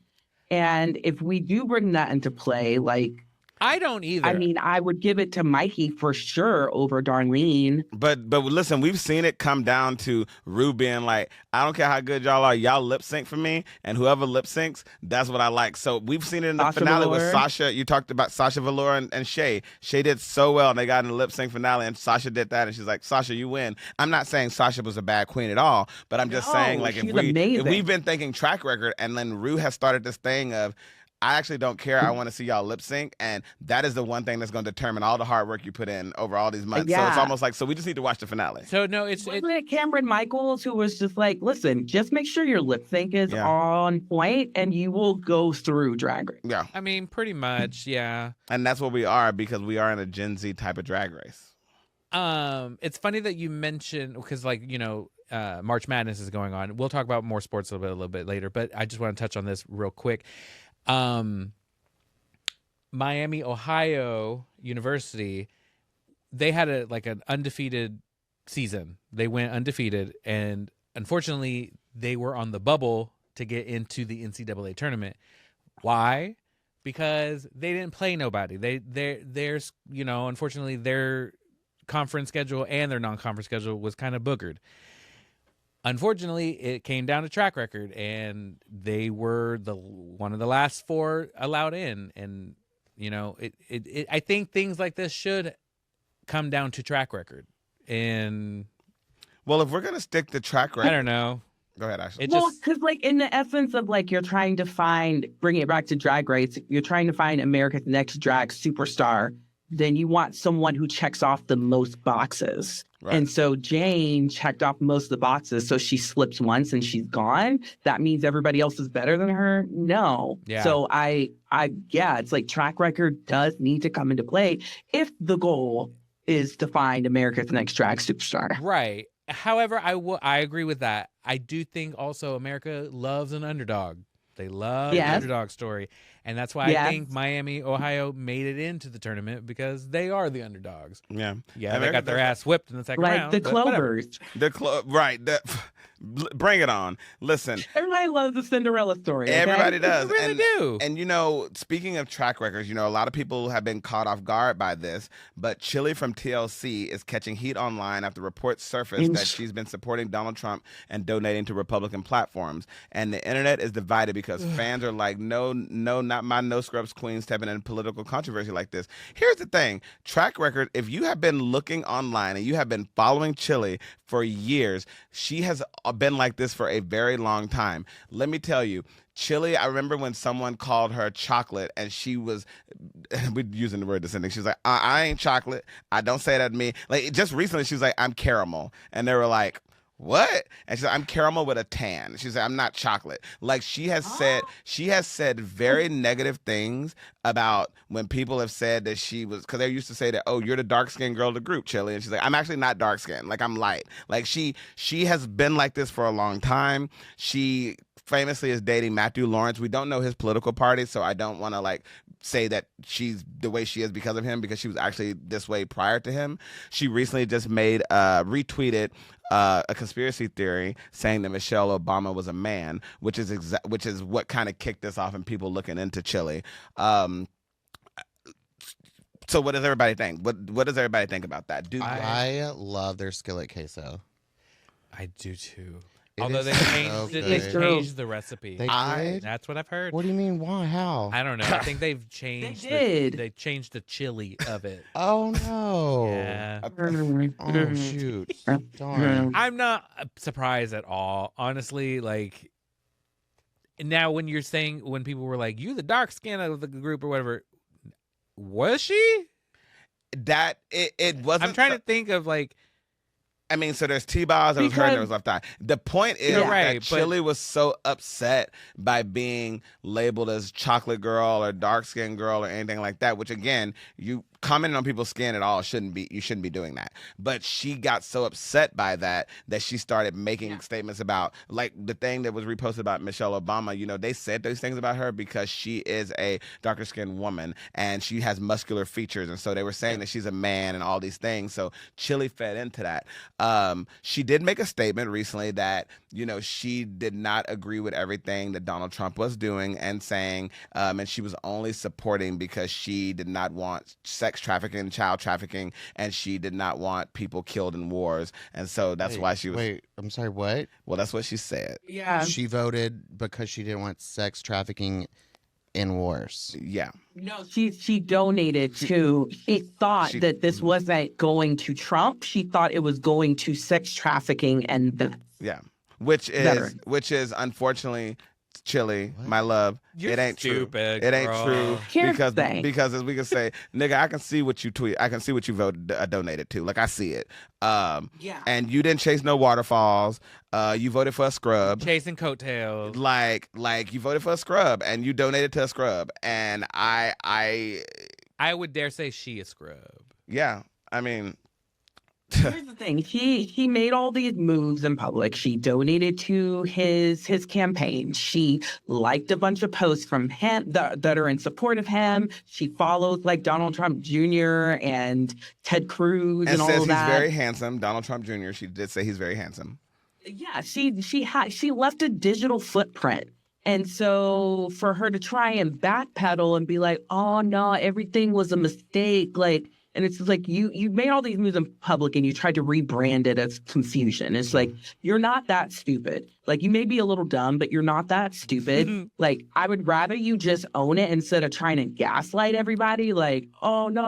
And if we do bring that into play, like, I don't either. I mean, I would give it to Mikey for sure over Darlene. But listen, we've seen it come down to Rue being like, I don't care how good y'all are, y'all lip sync for me, and whoever lip syncs, that's what I like. So we've seen it in the Sasha finale with Velour. Sasha. You talked about Sasha Velour and Shay. Shay did so well, and they got in the lip sync finale, and Sasha did that, and she's like, Sasha, you win. I'm not saying Sasha was a bad queen at all, but I'm just No, saying, like, if she's amazing. we've been thinking track record, and then Rue has started this thing of, I actually don't care. I want to see y'all lip sync, and that is the one thing that's going to determine all the hard work you put in over all these months. So it's Yeah. almost like, so we just need to watch the finale. So no, Wasn't it Cameron Michaels who was just like, listen, just make sure your lip sync is Yeah. on point and you will go through Drag Race. Yeah. I mean, pretty much, yeah. And that's what we are because we are in a Gen Z type of drag race. It's funny that you mentioned because, like, March Madness is going on. We'll talk about more sports a little bit later, but I just want to touch on this real quick. Miami, Ohio University, they had an undefeated season. They went undefeated, and unfortunately, they were on the bubble to get into the NCAA tournament. Why? Because they didn't play nobody. There's unfortunately their conference schedule and their non-conference schedule was kind of boogered. Unfortunately, it came down to track record, and they were one of the last 4 allowed in. And I think things like this should come down to track record. And Well, if we're gonna stick to track record, I don't know. Go ahead, Ashley. Well, because like in the essence of like you're trying to bring it back to Drag Race, you're trying to find America's Next Drag Superstar, then you want someone who checks off the most boxes. Right. And so Jane checked off most of the boxes, so she slips once and she's gone. That means everybody else is better than her? No. Yeah. So it's like track record does need to come into play if the goal is to find America's Next Drag Superstar. Right. However, I agree with that. I do think also America loves an underdog. They love an Yes. underdog story. And that's why I think Miami, Ohio made it into the tournament because they are the underdogs. Yeah. Yeah, they got their ass whipped in the second round. Like the Clovers. Right. Bring it on. Listen. Everybody loves the Cinderella story. Okay? Everybody does. They really do. And, you know, speaking of track records, you know, a lot of people have been caught off guard by this, but Chilli from TLC is catching heat online after reports surfaced that she's been supporting Donald Trump and donating to Republican platforms. And the internet is divided because fans are like, no, not my no scrubs queen stepping in political controversy like this. Here's the thing. Track record, if you have been looking online and you have been following Chilli for years, she has been like this for a very long time. Let me tell you, Chilli, I remember when someone called her chocolate and she was, we're using the word descending. She was like, I ain't chocolate. I don't say that to me. Like just recently, she was like, I'm caramel. And they were like, what? And she said, I'm caramel with a tan. She said, I'm not chocolate. Like she has said very negative things about when people have said that she was, because they used to say that, oh, you're the dark-skinned girl of the group, Chilli. And she's like, I'm actually not dark-skinned. Like I'm light. Like she has been like this for a long time. She famously is dating Matthew Lawrence. We don't know his political party, so I don't want to like say that she's the way she is because of him, because she was actually this way prior to him. She recently just retweeted a conspiracy theory saying that Michelle Obama was a man, which is what kind of kicked this off and people looking into Chilli. So what does everybody think? What does everybody think about that? I love their skillet queso. I do too. It Although is they so changed the recipe. They did? That's what I've heard. What do you mean? Why? How? I don't know. I think they've changed. They changed the chili of it. Oh no! Yeah. Oh shoot! Darn. I'm not surprised at all, honestly. Like now, when you're saying, when people were like, "You the dark skin of the group" or whatever, was she? That it wasn't. I'm trying to think of like. I mean, so there's T-Boz, there was her, and there was Left Eye. The point is that Chilli was so upset by being labeled as chocolate girl or dark-skinned girl or anything like that, which again, you commenting on people's skin at all you shouldn't be doing that. But she got so upset by that she started making statements about, like the thing that was reposted about Michelle Obama. You know, they said those things about her because she is a darker skinned woman and she has muscular features, and so they were saying that she's a man and all these things. So Chilli fed into that. She did make a statement recently that, you know, she did not agree with everything that Donald Trump was doing and saying, and she was only supporting because she did not want sex trafficking, child trafficking, and she did not want people killed in wars. And so that's why she was... Wait, I'm sorry, what? Well, that's what she said. Yeah. She voted because she didn't want sex trafficking in wars. Yeah. No, she donated to... She thought that this wasn't going to Trump. She thought it was going to sex trafficking and... Yeah. Which is unfortunately... Chilli, my love, it ain't stupid, true. It ain't true because as we can say, nigga, I can see what you tweet. I can see what you donated to. Like I see it. And you didn't chase no waterfalls. You voted for a scrub. Chasing coattails. Like you voted for a scrub and you donated to a scrub. And I would dare say she a scrub. Yeah, I mean. Here's the thing. He made all these moves in public. She donated to his campaign. She liked a bunch of posts from him that are in support of him. She follows like Donald Trump Jr. and Ted Cruz and all of that. And says he's very handsome. Donald Trump Jr. She did say he's very handsome. Yeah, she left a digital footprint. And so for her to try and backpedal and be like, oh no, everything was a mistake, like. And it's like you made all these moves in public and you tried to rebrand it as confusion. It's like, you're not that stupid. Like, you may be a little dumb, but you're not that stupid. Like, I would rather you just own it instead of trying to gaslight everybody. Like, oh, no.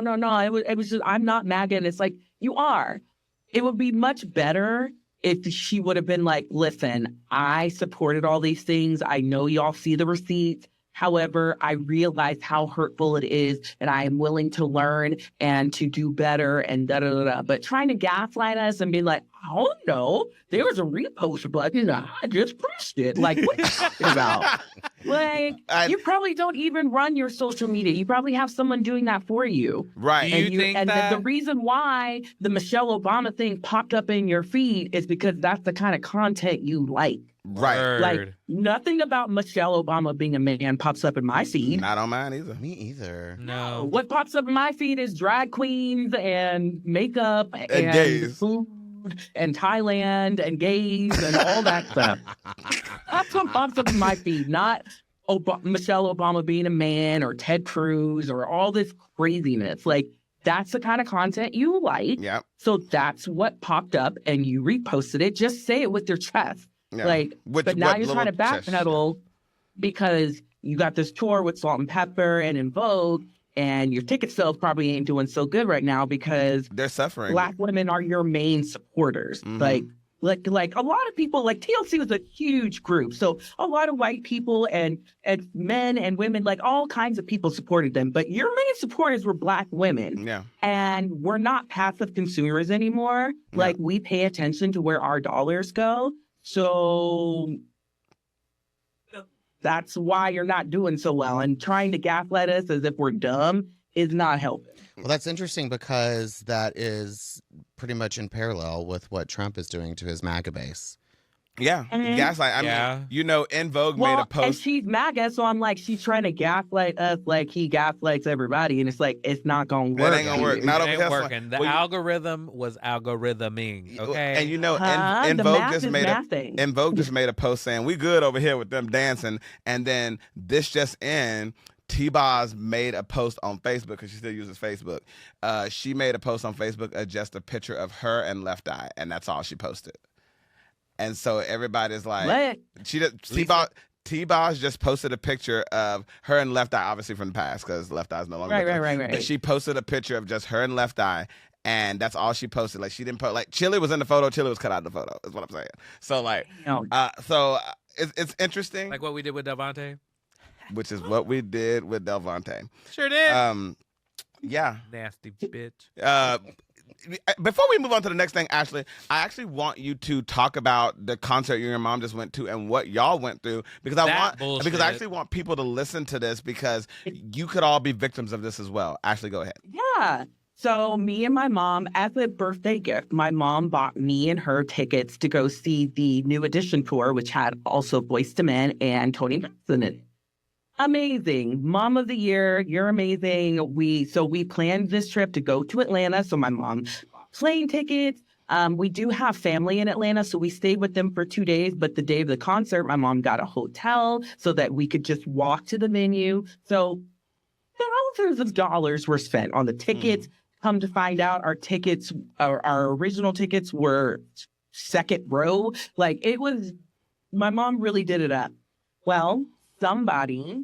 It was just, I'm not MAGA. And it's like, you are. It would be much better if she would have been like, listen, I supported all these things. I know y'all see the receipts. However, I realize how hurtful it is, and I am willing to learn and to do better and da-da-da-da. But trying to gaslight us and be like, I don't know. There was a repost button. I just pressed it. Like, what are you talking about? Like, you probably don't even run your social media. You probably have someone doing that for you. Right. Do you think that? The reason why the Michelle Obama thing popped up in your feed is because that's the kind of content you like. Right. Word. Like, nothing about Michelle Obama being a man pops up in my feed. Not on mine either. Me either. No. What pops up in my feed is drag queens and makeup and gays. food and Thailand and gays and all that stuff. That's what pops up in my feed, not Michelle Obama being a man or Ted Cruz or all this craziness. Like, that's the kind of content you like. Yep. So that's what popped up and you reposted it. Just say it with your chest. Yeah. Like, but now you're trying to backpedal because you got this tour with Salt and Pepper and In Vogue, and your ticket sales probably ain't doing so good right now because they're suffering. Black women are your main supporters. Mm-hmm. Like a lot of people, like TLC was a huge group. So a lot of white people and men and women, like all kinds of people supported them. But your main supporters were Black women. Yeah. And we're not passive consumers anymore. Yeah. Like, we pay attention to where our dollars go. So that's why you're not doing so well. And trying to gaslight us as if we're dumb is not helping. Well, that's interesting because that is pretty much in parallel with what Trump is doing to his MAGA base. Yeah. Mhm. Gaslight. I mean, you know, In Vogue made a And post. she's MAGA, so I'm like, she's trying to gaslight us like he gaslights everybody. And it's like, it's not going to work. It ain't gonna work. Not It over ain't here. working. The algorithm was algorithming. Okay. And you know, In The Vogue math just is made mathing. In Vogue just made a post saying we good over here with them dancing, and then this just in. T-Boz made a post on Facebook because she still uses Facebook. She made a post on Facebook of just a picture of her and Left Eye, and that's all she posted. And so everybody's like, T-Boz just posted a picture of her and Left Eye, obviously from the past because Left Eye is no longer with her. Right. But she posted a picture of just her and Left Eye, and that's all she posted. Like, she didn't post, like, Chilli was in the photo, Chilli was cut out of the photo, is what I'm saying. So, like, it's interesting. Like what we did with Delvante? Which is what we did with Delvante. Sure did. Yeah. Nasty bitch. Before we move on to the next thing, Ashley, I actually want you to talk about the concert you and your mom just went to and what y'all went through because I actually want people to listen to this because you could all be victims of this as well. Ashley, go ahead. Yeah. So me and my mom, as a birthday gift, my mom bought me and her tickets to go see the New Edition tour, which had also Boyz II Men and Tony Braxton in it. Amazing. Mom of the year. You're amazing. We planned this trip to go to Atlanta. So my mom bought plane tickets. We do have family in Atlanta, so we stayed with them for 2 days. But the day of the concert, my mom got a hotel so that we could just walk to the venue. So thousands of dollars were spent on the tickets. Come to find out, our original tickets were second row. Like, it was, my mom really did it up. Well, somebody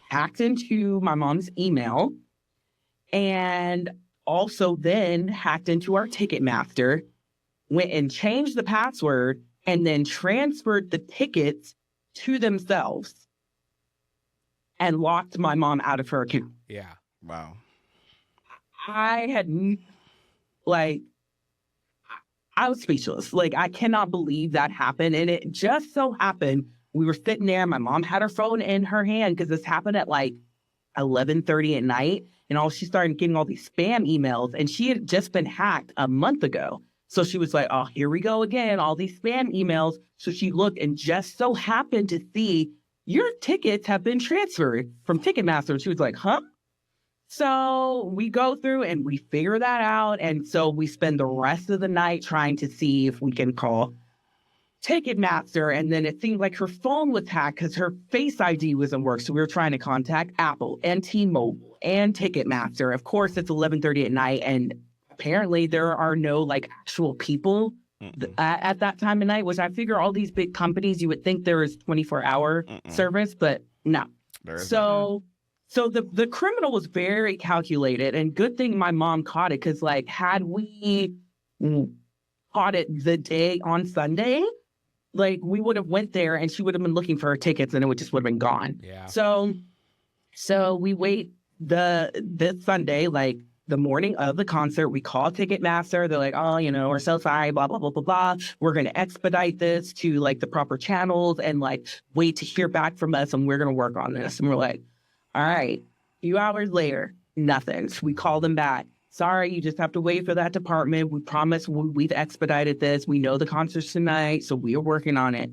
hacked into my mom's email and also then hacked into our Ticketmaster, went and changed the password, and then transferred the tickets to themselves and locked my mom out of her account. Yeah. Wow. I was speechless. Like, I cannot believe that happened. And it just so happened we were sitting there. My mom had her phone in her hand because this happened at like 11:30 at night. And she started getting all these spam emails. And she had just been hacked a month ago. So she was like, oh, here we go again, all these spam emails. So she looked and just so happened to see your tickets have been transferred from Ticketmaster. And she was like, huh? So we go through and we figure that out. And so we spend the rest of the night trying to see if we can call Ticketmaster. And then it seemed like her phone was hacked because her Face ID wasn't working. So we were trying to contact Apple and T-Mobile and Ticketmaster. Of course, it's 11:30 at night. And apparently there are no like actual people at that time of night, which I figure all these big companies, you would think there is 24-hour service, but no. So the criminal was very calculated, and good thing my mom caught it, because like had we caught it the day on Sunday, like we would have went there and she would have been looking for her tickets and it would have been gone. Yeah. So we wait this Sunday, like the morning of the concert, we call Ticketmaster. They're like, oh, we're so sorry, blah, blah, blah, blah, blah. We're going to expedite this to like the proper channels and like wait to hear back from us. And we're going to work on this. And we're like, all right. A few hours later, nothing. So we call them back. Sorry, you just have to wait for that department. We promise we've expedited this. We know the concert's tonight, so we are working on it.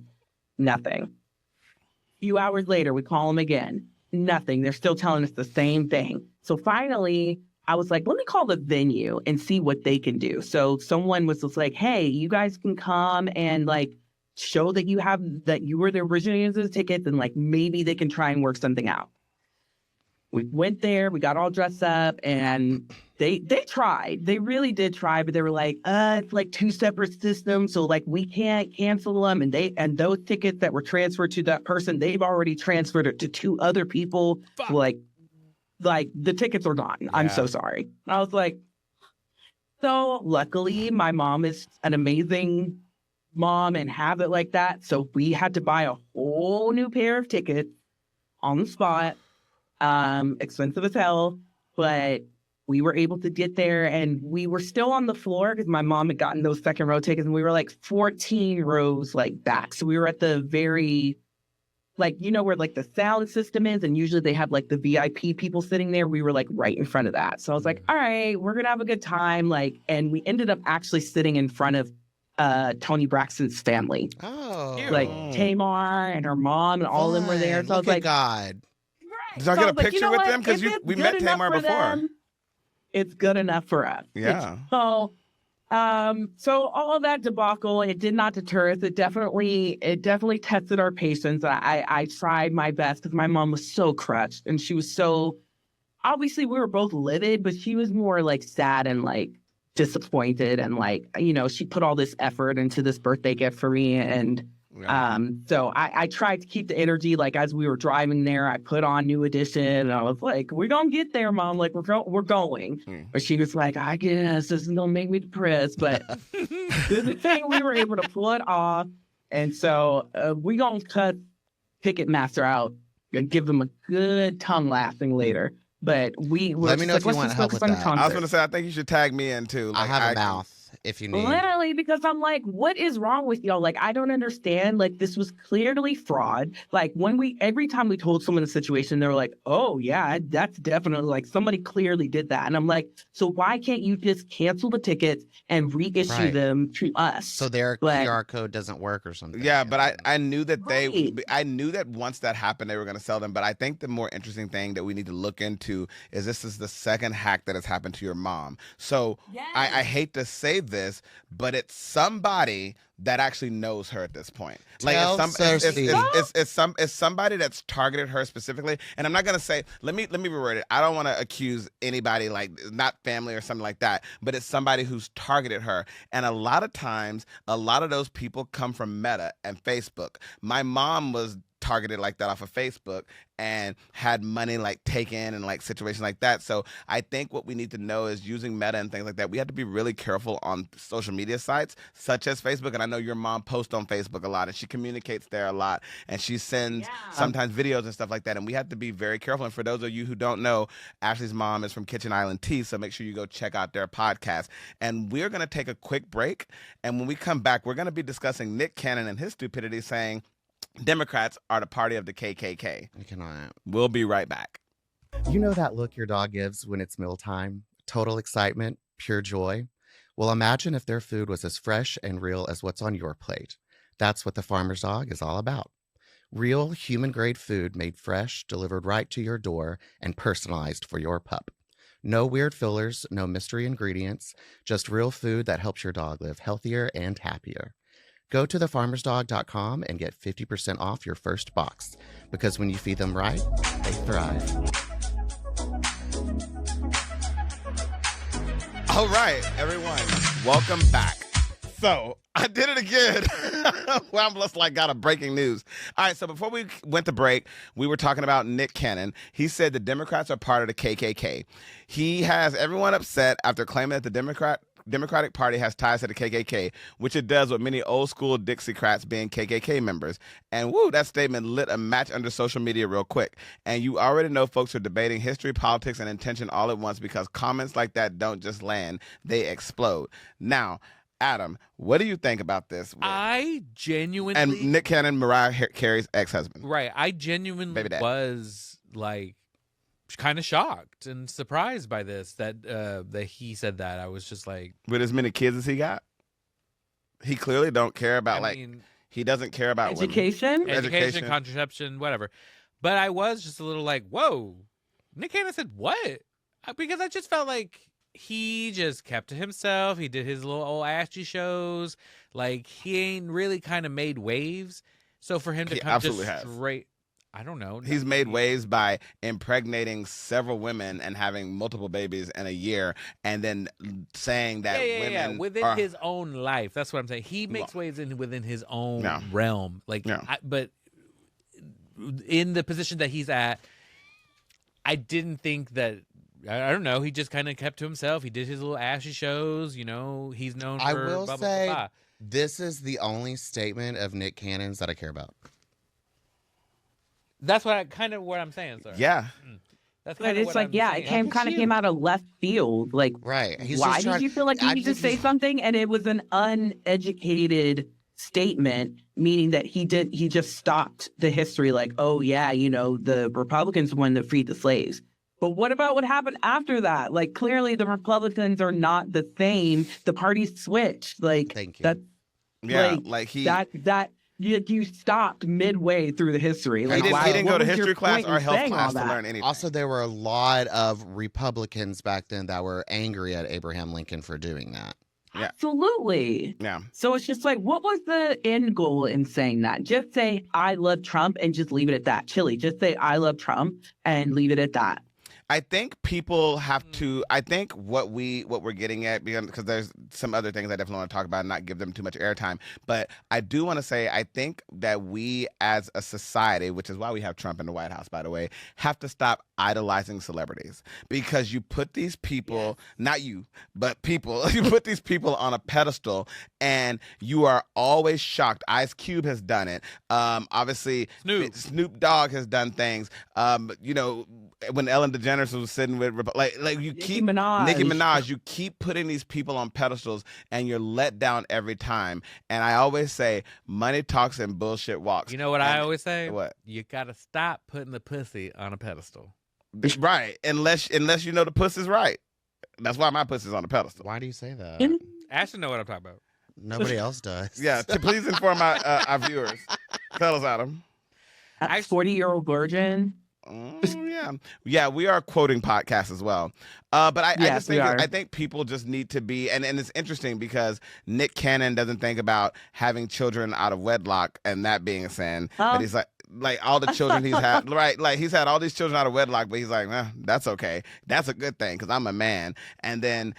Nothing. A few hours later, we call them again. Nothing. They're still telling us the same thing. So finally, I was like, let me call the venue and see what they can do. So someone was just like, hey, you guys can come and like show that you were the originators of the tickets, and like maybe they can try and work something out. We went there, we got all dressed up, and they tried. They really did try, but they were like, it's like 2 separate systems, so like we can't cancel them. And those tickets that were transferred to that person, they've already transferred it to 2 other people. So like the tickets are gone. Yeah. I'm so sorry. I was like, so luckily my mom is an amazing mom and have it like that. So we had to buy a whole new pair of tickets on the spot. Expensive as hell, but we were able to get there, and we were still on the floor because my mom had gotten those second row tickets, and we were like 14 rows like back. So we were at the very, like, where like the sound system is, and usually they have like the VIP people sitting there. We were like right in front of that. So I was like, all right, we're gonna have a good time. Like, and we ended up actually sitting in front of Toni Braxton's family. Oh, like Tamar and her mom and all of them were there. So I was like, God. Did I get a picture with them? Because we met Tamar before. Them, it's good enough for us. Yeah. So all of that debacle, it did not deter us. It definitely tested our patience. I tried my best because my mom was so crushed, and she was so, obviously we were both livid, but she was more like sad and like disappointed, and like, she put all this effort into this birthday gift for me, and so I tried to keep the energy. Like as we were driving there, I put on New Edition, and I was like, "We're gonna get there, Mom. Like we're going." But she was like, "I guess this is gonna make me depressed." But the thing, we were able to pull it off, and so we gonna cut Ticketmaster out and give them a good tongue lashing later. But we were let me know if you want help with that. I was gonna say, I think you should tag me in too. Like, I have a mouth. If you need. Literally, because I'm like, what is wrong with y'all? Like, I don't understand. Like, this was clearly fraud. Like, every time we told someone the situation, they were like, oh, yeah, that's definitely, like, somebody clearly did that. And I'm like, so why can't you just cancel the tickets and reissue them to us? So their QR code doesn't work or something. Yeah, but I knew that I knew that once that happened, they were going to sell them. But I think the more interesting thing that we need to look into is this is the second hack that has happened to your mom. So yes. I hate to say this, but it's somebody that actually knows her at this point. Like it's somebody that's targeted her specifically. And I'm not gonna say, let me reword it. I don't want to accuse anybody, like not family or something like that, but it's somebody who's targeted her. And a lot of times, a lot of those people come from Meta and Facebook. My mom was targeted like that off of Facebook and had money like taken and like situations like that. So I think what we need to know is using Meta and things like that, we have to be really careful on social media sites such as Facebook. And I know your mom posts on Facebook a lot, and she communicates there a lot, and she sends sometimes videos and stuff like that. And we have to be very careful. And for those of you who don't know, Ashley's mom is from Kitchen Island Tea, so make sure you go check out their podcast. And we're going to take a quick break. And when we come back, we're going to be discussing Nick Cannon and his stupidity, saying Democrats are the party of the KKK. I cannot. We'll be right back. You know that look your dog gives when it's mealtime? Total excitement, pure joy. Well, imagine if their food was as fresh and real as what's on your plate. That's what the Farmer's Dog is all about. Real human-grade food made fresh, delivered right to your door, and personalized for your pup. No weird fillers, no mystery ingredients, just real food that helps your dog live healthier and happier. Go to thefarmersdog.com and get 50% off your first box, because when you feed them right, they thrive. All right, everyone, welcome back. So I did it again. Well, I'm just like got a breaking news. All right, so before we went to break, we were talking about Nick Cannon. He said the Democrats are part of the KKK. He has everyone upset after claiming that the Democratic Party has ties to the KKK, which it does with many old school Dixiecrats being KKK members. And woo, that statement lit a match under social media real quick. And you already know folks are debating history, politics, and intention all at once because comments like that don't just land, they explode. Now, Adam, what do you think about this? I genuinely... And Nick Cannon, Mariah Carey's ex-husband. Right. I genuinely was like kind of shocked and surprised by this, that he said that. I was just like... With as many kids as he got? He clearly don't care about, he doesn't care about education? Education, contraception, whatever. But I was just a little like, whoa. Nick Cannon said, what? Because I just felt like he just kept to himself. He did his little old ashy shows. Like, he ain't really kind of made waves. So for him to come just straight, I don't know. He's made waves by impregnating several women and having multiple babies in a year, and then saying that women within his own life. That's what I'm saying. He makes waves within his own realm. Like, but in the position that he's at, I didn't think that. I don't know. He just kind of kept to himself. He did his little ashy shows. You know, he's known for. I will blah, say, blah, blah, blah. This is the only statement of Nick Cannon's that I care about. That's what I'm saying, sir. Yeah. That's but it's like, it came out of left field. Like, right? Why did you feel like you needed to say something? And it was an uneducated statement, meaning that he just stopped the history. Like, oh yeah, the Republicans wanted to free the slaves. But what about what happened after that? Like, clearly the Republicans are not the same. The parties switched. Like, thank you. That, yeah, you stopped midway through the history. Like, he didn't go to history class or health class to learn anything. Also, there were a lot of Republicans back then that were angry at Abraham Lincoln for doing that. Yeah. Absolutely. Yeah. So it's just like, what was the end goal in saying that? Just say, I love Trump and just leave it at that. Chilli, just say, I love Trump and leave it at that. I think people have to. I think what we're getting at, because there's some other things I definitely want to talk about and not give them too much airtime. But I do want to say I think that we as a society, which is why we have Trump in the White House, by the way, have to stop idolizing celebrities, because you put these people, not you, but people, you put these people on a pedestal, and you are always shocked. Ice Cube has done it. Obviously, Snoop Dogg has done things. When Ellen DeGeneres was sitting with Nicki Minaj, you keep putting these people on pedestals and you're let down every time. And I always say, money talks and bullshit walks. You know what I always say? What? You gotta stop putting the pussy on a pedestal. Right, unless you know the pussy's right. That's why my pussy's on the pedestal. Why do you say that? Ashton know what I'm talking about. Nobody else does. Yeah, please inform our viewers. Tell us, Adam. 40-year-old virgin. Yeah, we are quoting podcasts as well. But I think people just need to be, and it's interesting because Nick Cannon doesn't think about having children out of wedlock and that being a sin. But he's like all the children he's had, right? Like, he's had all these children out of wedlock, but he's like, that's okay. That's a good thing because I'm a man. And then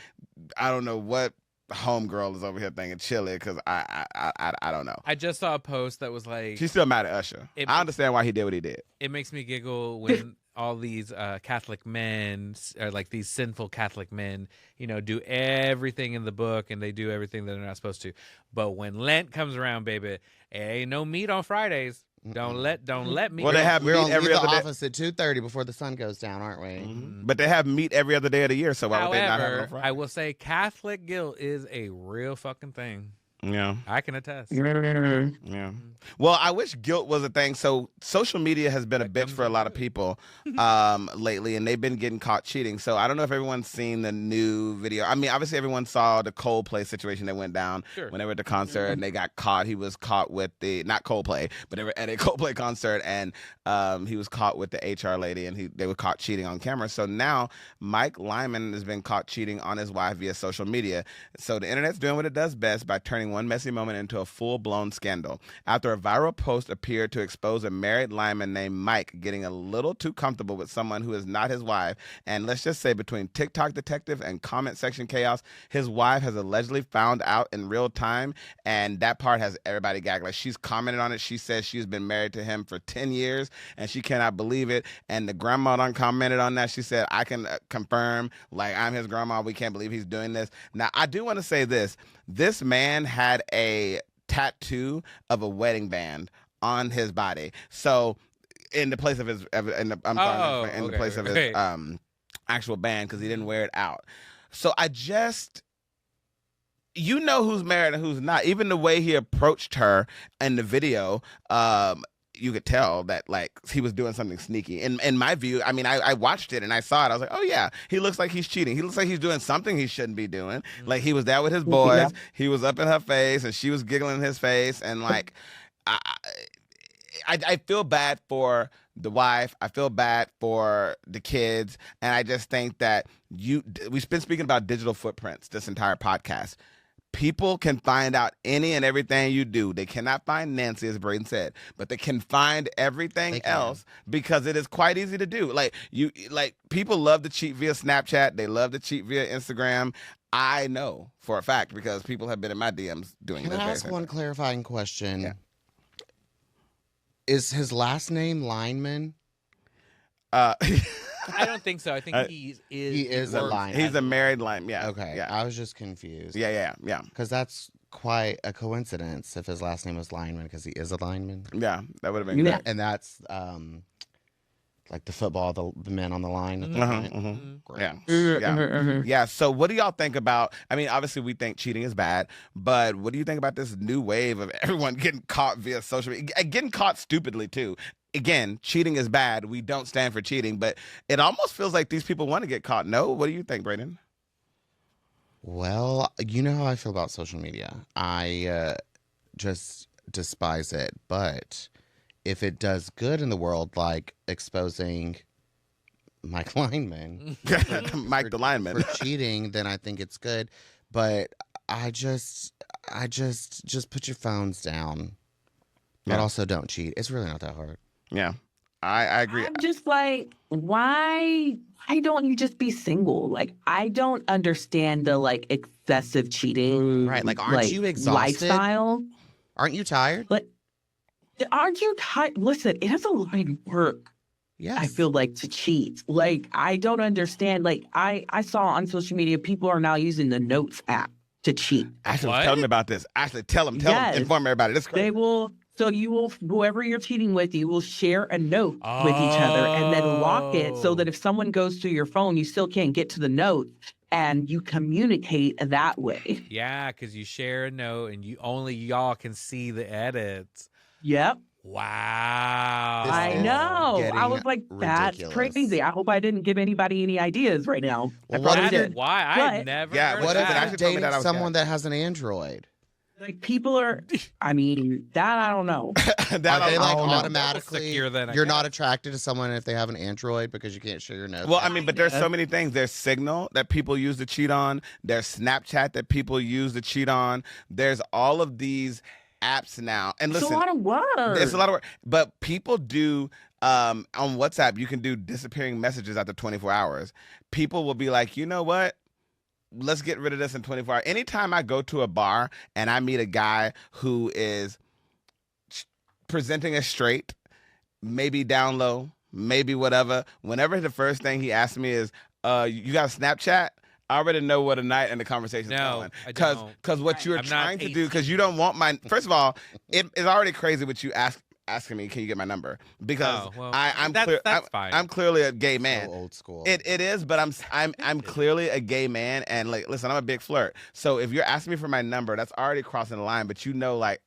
I don't know what homegirl is over here thinking Chilli, because I don't know. I just saw a post that was like, she's still mad at Usher. I understand why he did what he did. It makes me giggle when all these Catholic men, or like these sinful Catholic men, do everything in the book and they do everything that they're not supposed to. But when Lent comes around, baby, ain't no meat on Fridays. Don't let me. Well, they have meat every other day. Office at 2:30 before the sun goes down, aren't we? Mm-hmm. But they have meat every other day of the year, so why would they not have it on Friday? I will say Catholic guilt is a real fucking thing. Yeah, I can attest. Yeah. Well, I wish guilt was a thing. So social media has been a bitch for a lot of people lately, and they've been getting caught cheating. So I don't know if everyone's seen the new video. I mean, obviously everyone saw the Coldplay situation that went down when they were at the concert and they got caught. He was caught with not Coldplay, but they were at a Coldplay concert, and he was caught with the HR lady, and they were caught cheating on camera. So now Mike Lyman has been caught cheating on his wife via social media. So the internet's doing what it does best by turning one messy moment into a full-blown scandal. After a viral post appeared to expose a married lineman named Mike getting a little too comfortable with someone who is not his wife, and let's just say between TikTok detective and comment section chaos, his wife has allegedly found out in real time, and that part has everybody gagged. Like, she's commented on it. She says she's been married to him for 10 years, and she cannot believe it. And the grandma done commented on that. She said, I can confirm, like, I'm his grandma. We can't believe he's doing this. Now, I do want to say this. This man had a tattoo of a wedding band on his body. So, in the place of his, place of his actual band, because he didn't wear it out. So I just, you know who's married and who's not. Even the way he approached her in the video, you could tell that, like, he was doing something sneaky. In my view, I mean, I watched it and I saw it. I was like, oh yeah, he looks like he's cheating. He looks like he's doing something he shouldn't be doing. Like, he was there with his boys. Yeah. He was up in her face and she was giggling in his face. And like, I feel bad for the wife. I feel bad for the kids. And I just think that we've been speaking about digital footprints this entire podcast. People can find out any and everything you do. They cannot find Nancy, as Braden said, but they can find everything else because it is quite easy to do. Like, people love to cheat via Snapchat. They love to cheat via Instagram. I know for a fact because people have been in my DMs doing this. Can I ask one clarifying question? Yeah. Is his last name Lineman? I don't think so. I think he is a lineman. He's a married lineman. Yeah. Okay. Yeah. I was just confused. Yeah. Because that's quite a coincidence if his last name was Lineman, because he is a lineman. Yeah, that would have been great. And that's like the football, the men on the line. Yeah. So what do y'all think about, I mean, obviously we think cheating is bad, but what do you think about this new wave of everyone getting caught via social media, getting caught stupidly too? Again, cheating is bad. We don't stand for cheating, but it almost feels like these people want to get caught. No? What do you think, Brayden? Well, you know how I feel about social media. I just despise it. But if it does good in the world, like exposing Mike Lineman, Mike the lineman, for cheating, then I think it's good. But I just put your phones down, but also don't cheat. It's really not that hard. Yeah, I agree. I'm just like, why don't you just be single? Like, I don't understand the like excessive cheating. Right, like, aren't you exhausted? Lifestyle. Aren't you tired? Like, aren't you tired? Listen, it is a lot of work. Yes. I feel like, to cheat. Like, I don't understand. Like, I saw on social media people are now using the Notes app to cheat. Ashley, tell me about this. Ashley, tell them, inform everybody. This is crazy. They will. So you will, whoever you're cheating with, you will share a note with each other and then lock it so that if someone goes through your phone, you still can't get to the note, and you communicate that way. Yeah, because you share a note and y'all can see the edits. Yep. Wow. I know. I was like, that's crazy. I hope I didn't give anybody any ideas right now. Well, I probably did. Why? I've never heard what of if that. I'm dating someone that has an Android? Like, people are, I mean, that I don't know. Are they like automatically, secure then, you're not attracted to someone if they have an Android because you can't share your notes? Well, I mean, but there's so many things. There's Signal that people use to cheat on. There's Snapchat that people use to cheat on. There's all of these apps now. And listen, it's a lot of work. It's a lot of work. But people do, on WhatsApp, you can do disappearing messages after 24 hours. People will be like, you know what? Let's get rid of this in 24 hours. Anytime I go to a bar and I meet a guy who is presenting as straight, maybe down low, maybe whatever, whenever the first thing he asks me is, you got a Snapchat? I already know what a night and the conversation's going. Because what you're trying to do, because you don't want my, first of all, it's already crazy what you asking me, can you get my number? Because I'm clearly a gay man. So old school. It is, but I'm clearly a gay man, and like, listen, I'm a big flirt. So if you're asking me for my number, that's already crossing the line. But you know, like,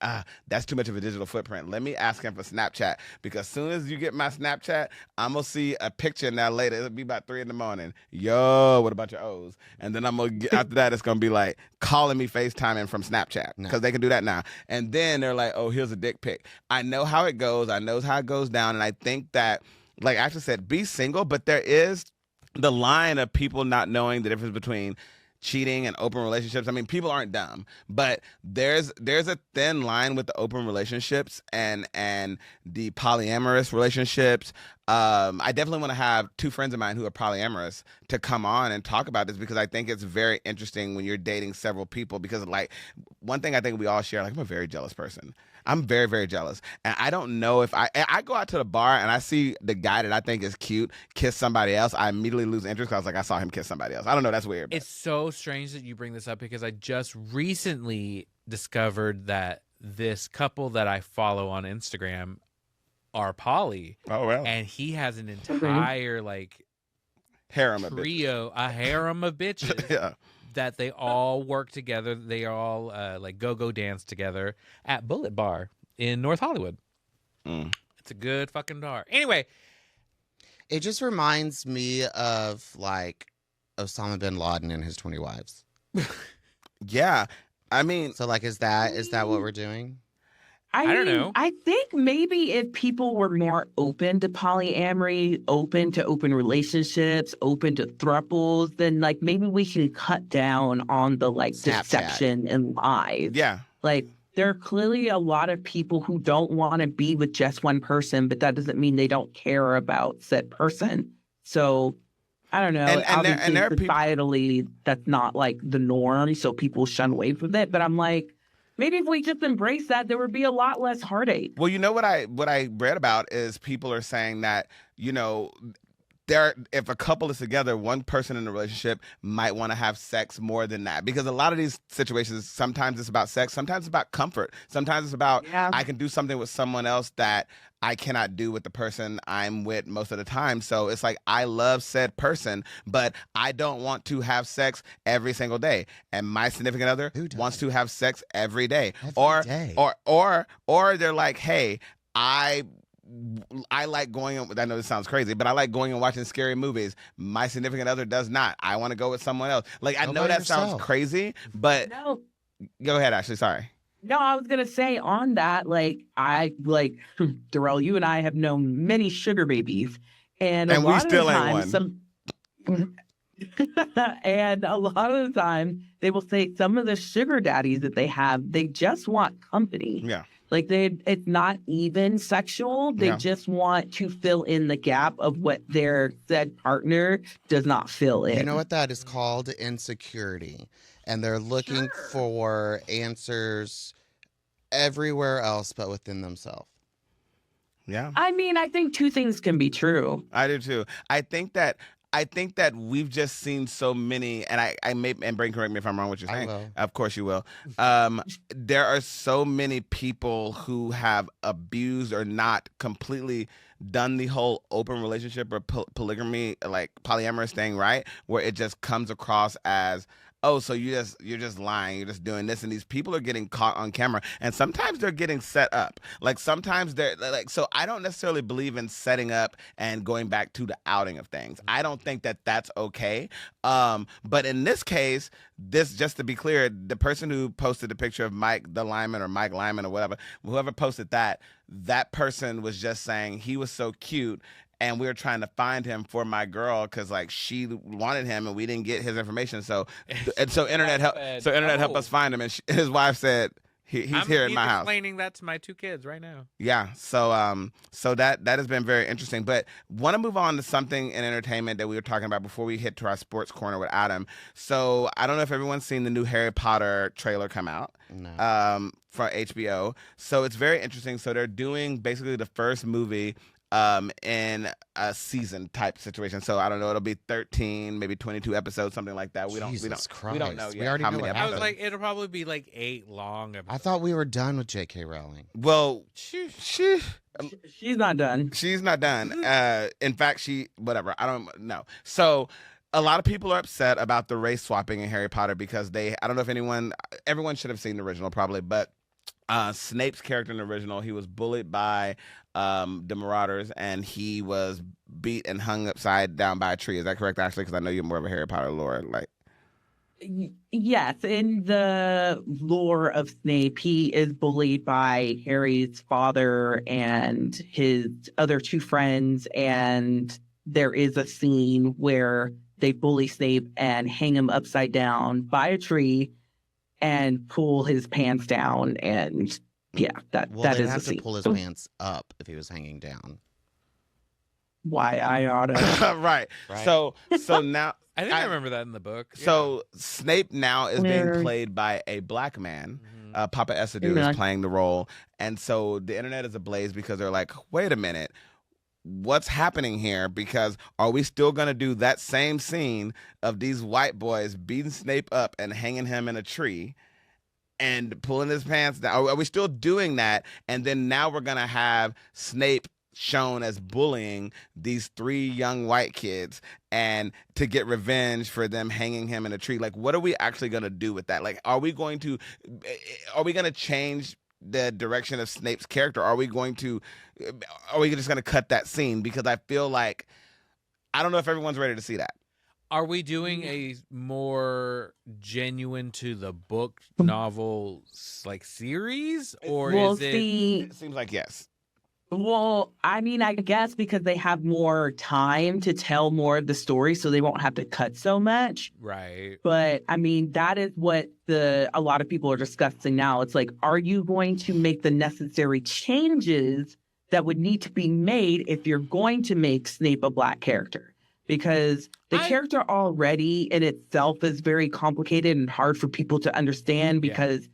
that's too much of a digital footprint. Let me ask him for Snapchat, because as soon as you get my Snapchat, I'm gonna see a picture now later. It'll be about 3 a.m. Yo, what about your O's? And then I'm gonna get, after that, it's gonna be like calling me FaceTiming from Snapchat, because they can do that now. And then they're like, oh, here's a dick pic. I know how it goes. I know how it goes down. And I think that, like Ashley said, be single, but there is the line of people not knowing the difference between cheating and open relationships. I mean, people aren't dumb, but there's a thin line with the open relationships and the polyamorous relationships. I definitely want to have two friends of mine who are polyamorous to come on and talk about this, because I think it's very interesting when you're dating several people, because like one thing I think we all share, like I'm a very jealous person. I'm very, very jealous. And I don't know if I go out to the bar and I see the guy that I think is cute kiss somebody else, I immediately lose interest because I was like, I saw him kiss somebody else. I don't know. That's weird. It's so strange that you bring this up, because I just recently discovered that this couple that I follow on Instagram are poly. Oh, well. And he has an entire like harem of trio, a harem of bitches. Yeah. That they all work together. They all like go dance together at Bullet Bar in North Hollywood. It's a good fucking bar. Anyway, it just reminds me of like Osama bin Laden and his 20 wives. Yeah, I mean, so like, is that what we're doing? I don't know. I think maybe if people were more open to polyamory, open to open relationships, open to thruples, then like maybe we can cut down on the like Snapchat. deception and lies. Yeah. Like there are clearly a lot of people who don't want to be with just one person, but that doesn't mean they don't care about said person. So I don't know. Obviously, societally, that's not like the norm, so people shun away from it. But I'm like, maybe if we just embrace that, there would be a lot less heartache. Well, you know what I read about is people are saying that, you know, if a couple is together, one person in the relationship might want to have sex more than that, because a lot of these situations, sometimes it's about sex, sometimes it's about comfort, sometimes it's about I can do something with someone else that I cannot do with the person I'm with most of the time. So it's like, I love said person, but I don't want to have sex every single day, and my significant other wants to have sex every day. Or they're like, hey, I like going, I know this sounds crazy, but I like going and watching scary movies. My significant other does not. I want to go with someone else. Like, I know that sounds crazy, but no. Go ahead, Ashley. Sorry. No, I was going to say on that, Darrell, you and I have known many sugar babies. And a lot of the time, and a lot of the time, they will say some of the sugar daddies that they have, they just want company. Yeah. Like it's not even sexual. They just want to fill in the gap of what their said partner does not fill in. You know what that is called? Insecurity. And they're looking for answers everywhere else but within themselves. Yeah. I mean, I think two things can be true. I do too. I think that we've just seen so many, and I may, and Brain, correct me if I'm wrong what you're saying. I will. Of course you will. There are so many people who have abused or not completely done the whole open relationship or polygamy, like polyamorous thing, right? Where it just comes across as, oh, so you're just lying, you're just doing this, and these people are getting caught on camera, and sometimes they're getting set up. Like sometimes they're like, so I don't necessarily believe in setting up and going back to the outing of things. I don't think that that's okay. But in this case, just to be clear, the person who posted the picture of Mike the Lyman or Mike Lyman or whatever, whoever posted that person was just saying he was so cute, and we were trying to find him for my girl because like she wanted him and we didn't get his information. So internet helped us find him, and his wife said he's here in my house. I'm explaining that to my two kids right now. Yeah. So that has been very interesting. But want to move on to something in entertainment that we were talking about before we hit to our sports corner with Adam. So I don't know if everyone's seen the new Harry Potter trailer come out. No. From HBO. So it's very interesting. So they're doing basically the first movie in a season type situation. So I don't know, it'll be 13, maybe 22 episodes, something like that. We don't know yet. We already know what I was like, it'll probably be like 8 long episodes. I thought we were done with J.K. Rowling. Well, she's not done. She's not done. In fact, whatever. I don't know. So a lot of people are upset about the race swapping in Harry Potter because I don't know if everyone should have seen the original probably, but Snape's character in the original, he was bullied by the Marauders, and he was beat and hung upside down by a tree. Is that correct, Ashley? Because I know you're more of a Harry Potter lore. Like, yes, in the lore of Snape, he is bullied by Harry's father and his other two friends, and there is a scene where they bully Snape and hang him upside down by a tree and pull his pants down. And yeah, that They'd is have the to scene. pull his pants up if he was hanging down. Why I oughta. Right. So now I think I remember that in the book. So Snape now is being Nerd. played by a black man. Mhm. Papa Essedu Yeah. is playing the role, and so the internet is ablaze because they're like, "Wait a minute, what's happening here? Because are we still gonna do that same scene of these white boys beating Snape up and hanging him in a tree?" And pulling his pants down. Are we still doing that? And then now we're gonna have Snape shown as bullying these 3 young white kids and to get revenge for them hanging him in a tree. Like, what are we actually gonna do with that? Like, are we gonna change the direction of Snape's character? Are we just gonna cut that scene? Because I feel like I don't know if everyone's ready to see that. Are we doing a more genuine to the book novel like series, or Well, is it? see, It seems like yes. well, I mean, I guess because they have more time to tell more of the story, so they won't have to cut so much. Right. But I mean, that is what a lot of people are discussing now. It's like, are you going to make the necessary changes that would need to be made if you're going to make Snape a black character? Because the character already in itself is very complicated and hard for people to understand because,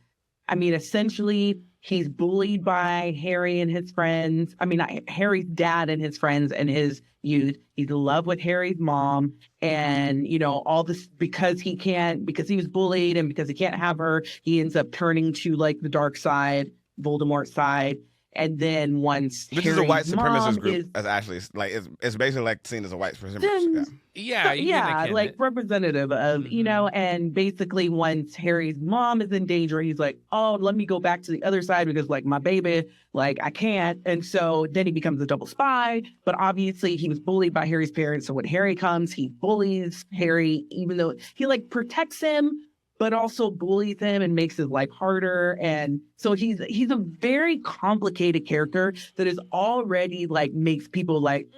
I mean, essentially, he's bullied by Harry and his friends. I mean, Harry's dad and his friends and his youth. He's in love with Harry's mom. And, you know, all this because he was bullied and because he can't have her, he ends up turning to like the dark side, Voldemort's side. And then once Which Harry's is a white mom supremacist group, is, as Ashley like it's basically like seen as a white supremacist. Yeah, you can akin like it. representative of, you know, and basically once Harry's mom is in danger, he's like, oh, let me go back to the other side because like my baby, like I can't. And so then he becomes a double spy. But obviously he was bullied by Harry's parents. So when Harry comes, he bullies Harry, even though he like protects him, but also bullies him and makes his life harder. And so he's a very complicated character that is already like makes people like,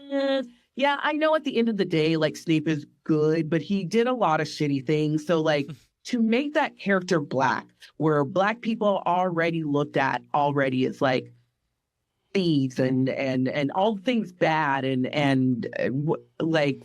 yeah, I know at the end of the day, like Snape is good, but he did a lot of shitty things. So like to make that character black, where black people already looked at already as like thieves and all things bad and like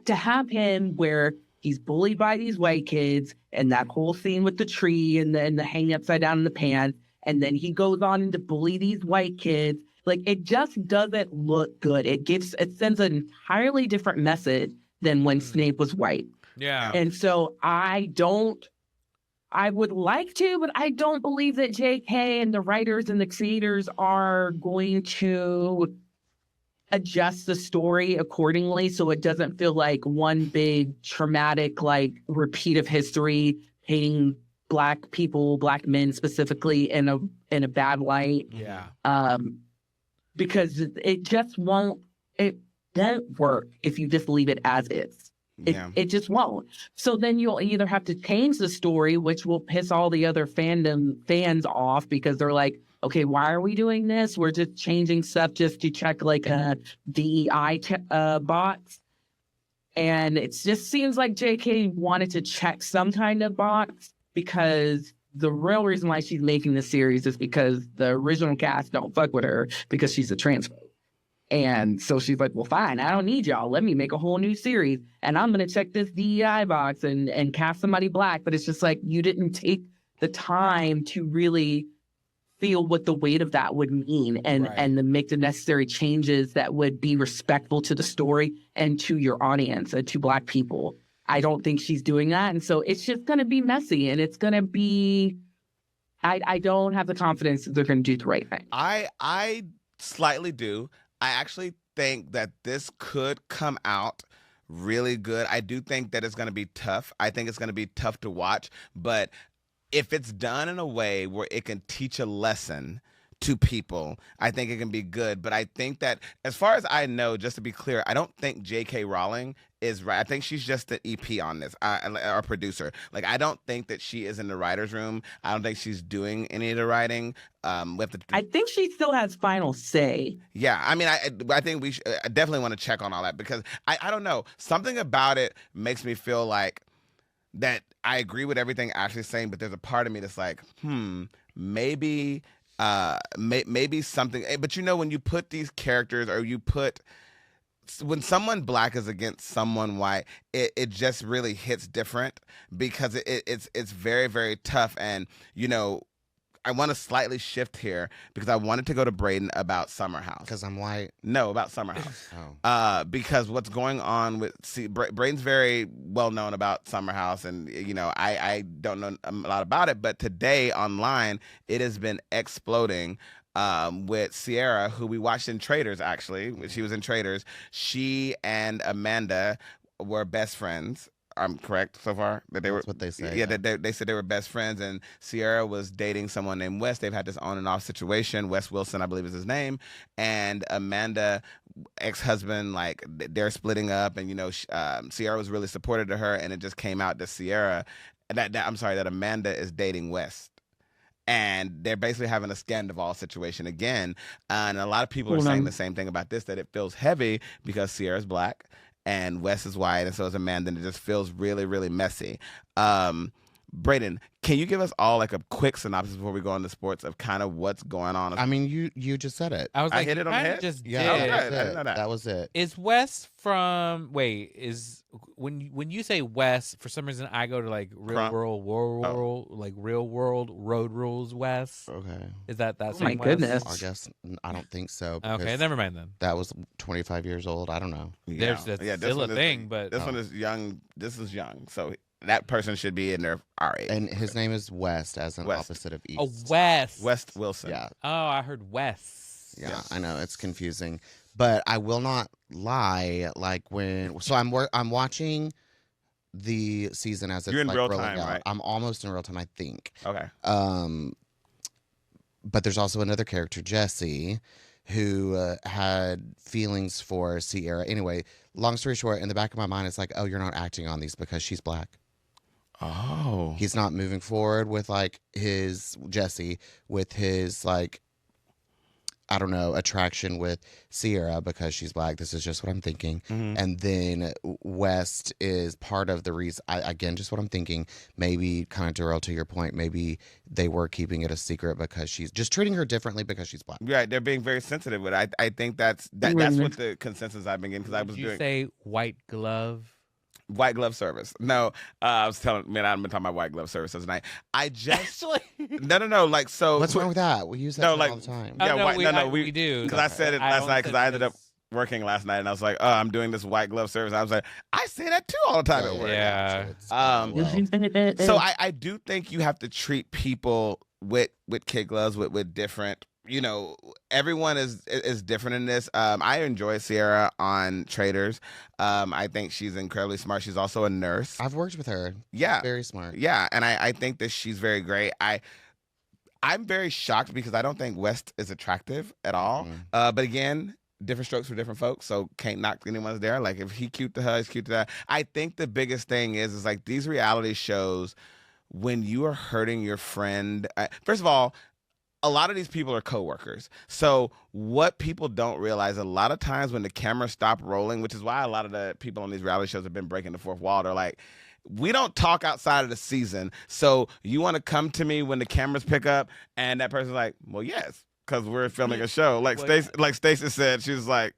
to have him where he's bullied by these white kids and that whole scene with the tree and then the hanging upside down in the pants. And then he goes on to bully these white kids. Like, it just doesn't look good. It sends an entirely different message than when Snape was white. Yeah. And so I would like to, but I don't believe that JK and the writers and the creators are going to adjust the story accordingly so it doesn't feel like one big traumatic like repeat of history, painting black people, black men specifically in a bad light. Yeah. Because it won't work if you just leave it as is. It just won't. So then you'll either have to change the story, which will piss all the other fans off because they're like, okay, why are we doing this? We're just changing stuff just to check like a DEI box. And it just seems like JK wanted to check some kind of box because the real reason why she's making this series is because the original cast don't fuck with her because she's a transphobe. And so she's like, well, fine, I don't need y'all. Let me make a whole new series. And I'm going to check this DEI box and cast somebody black. But it's just like, you didn't take the time to really feel what the weight of that would mean and to make the necessary changes that would be respectful to the story and to your audience and to black people. I don't think she's doing that. And so it's just going to be messy and it's going to be, I don't have the confidence that they're going to do the right thing. I slightly do. I actually think that this could come out really good. I do think that it's going to be tough. I think it's going to be tough to watch, but if it's done in a way where it can teach a lesson to people, I think it can be good. But I think that, as far as I know, just to be clear, I don't think J.K. Rowling is right. I think she's just the EP on this, or producer. Like, I don't think that she is in the writer's room. I don't think she's doing any of the writing. I think she still has final say. Yeah, I mean, I think we I definitely want to check on all that, because I don't know. Something about it makes me feel like that I agree with everything Ashley's saying, but there's a part of me that's like, maybe maybe something. But when you put these characters, or when someone black is against someone white, it just really hits different, because it's very, very tough. And I want to slightly shift here, because I wanted to go to Braden about Summer House. Because I'm white? No, about Summer House. Because what's going on with... Braden's very well known about Summer House, and, I don't know a lot about it, but today online, it has been exploding with Sierra, who we watched in Traders, actually. She was in Traders. She and Amanda were best friends. I'm correct so far? That they That's were what they say. Yeah, they said they were best friends, and Sierra was dating someone named Wes. They've had this on and off situation. Wes Wilson, I believe, is his name. And Amanda, ex-husband, like, they're splitting up, and Sierra was really supportive to her, and it just came out that that Amanda is dating Wes. And they're basically having a Scandival situation again. And a lot of people are saying the same thing about this, that it feels heavy because Sierra's black and Wes is white, and so is Amanda, and it just feels really, really messy. Braden, can you give us all like a quick synopsis before we go into sports of kind of what's going on? I mean, you just said it. I was like, hit it on the head? Just Yeah, did. I didn't know that. That was it. Is Wes from? Wait, is when you say Wes, for some reason I go to like real world, like real world road rules. Wes. Okay. Is that Oh same my Wes? goodness. I guess I don't think so. Okay, because never mind then. That was 25 years old. I don't know. That's this still a one thing, but this one is young. This is young, so that person should be in their our age. And his name is West, as an West. opposite of East. Oh, Wes. West Wilson. Yeah. Oh, I heard Wes. Yeah, Yes. I know it's confusing, but I will not lie. Like I'm watching the season as it's You're in like real rolling time, out. right? I'm almost in real time, I think. Okay. But there's also another character, Jesse, who had feelings for Sierra. Anyway, long story short, in the back of my mind, it's like, oh, you're not acting on these because she's black. Oh. He's not moving forward with like Jesse with his like, I don't know, attraction with Sierra because she's black. This is just what I'm thinking. Mhm. And then West is part of the reason. Again, just what I'm thinking. Maybe kind of Darrell, to your point, maybe they were keeping it a secret because she's just treating her differently because she's black. Right, they're being very sensitive with it. I think that's what the consensus I've been getting, because I was Did you doing say white glove? white glove service. No, I was telling, man, I've been talking about white glove service tonight. I just no, like, so What's wrong with that? We use that No, term like- all the time. Oh, Yeah, no, white- we do. because I said it I last only night, because said I ended up because- working last night, and I was like, oh, I'm doing this white glove service. I was like, I say that too all the time at work. Yeah. So I do think you have to treat people with kid gloves, with different, everyone is different in this. I enjoy Sierra on Traders. I think she's incredibly smart. She's also a nurse. I've worked with her. Yeah. Very smart. Yeah, and I think that she's very great. I'm very shocked because I don't think West is attractive at all. But again, different strokes for different folks, so can't knock anyone's there. Like, if he cute to her, he's cute to that. I think the biggest thing is like these reality shows, when you are hurting your friend. First of all, a lot of these people are coworkers. So what people don't realize, a lot of times when the cameras stop rolling, which is why a lot of the people on these reality shows have been breaking the fourth wall, they're like, we don't talk outside of the season. So you want to come to me when the cameras pick up? And that person's like, well, yes, because we're filming a show. Like Stacey said, she was like,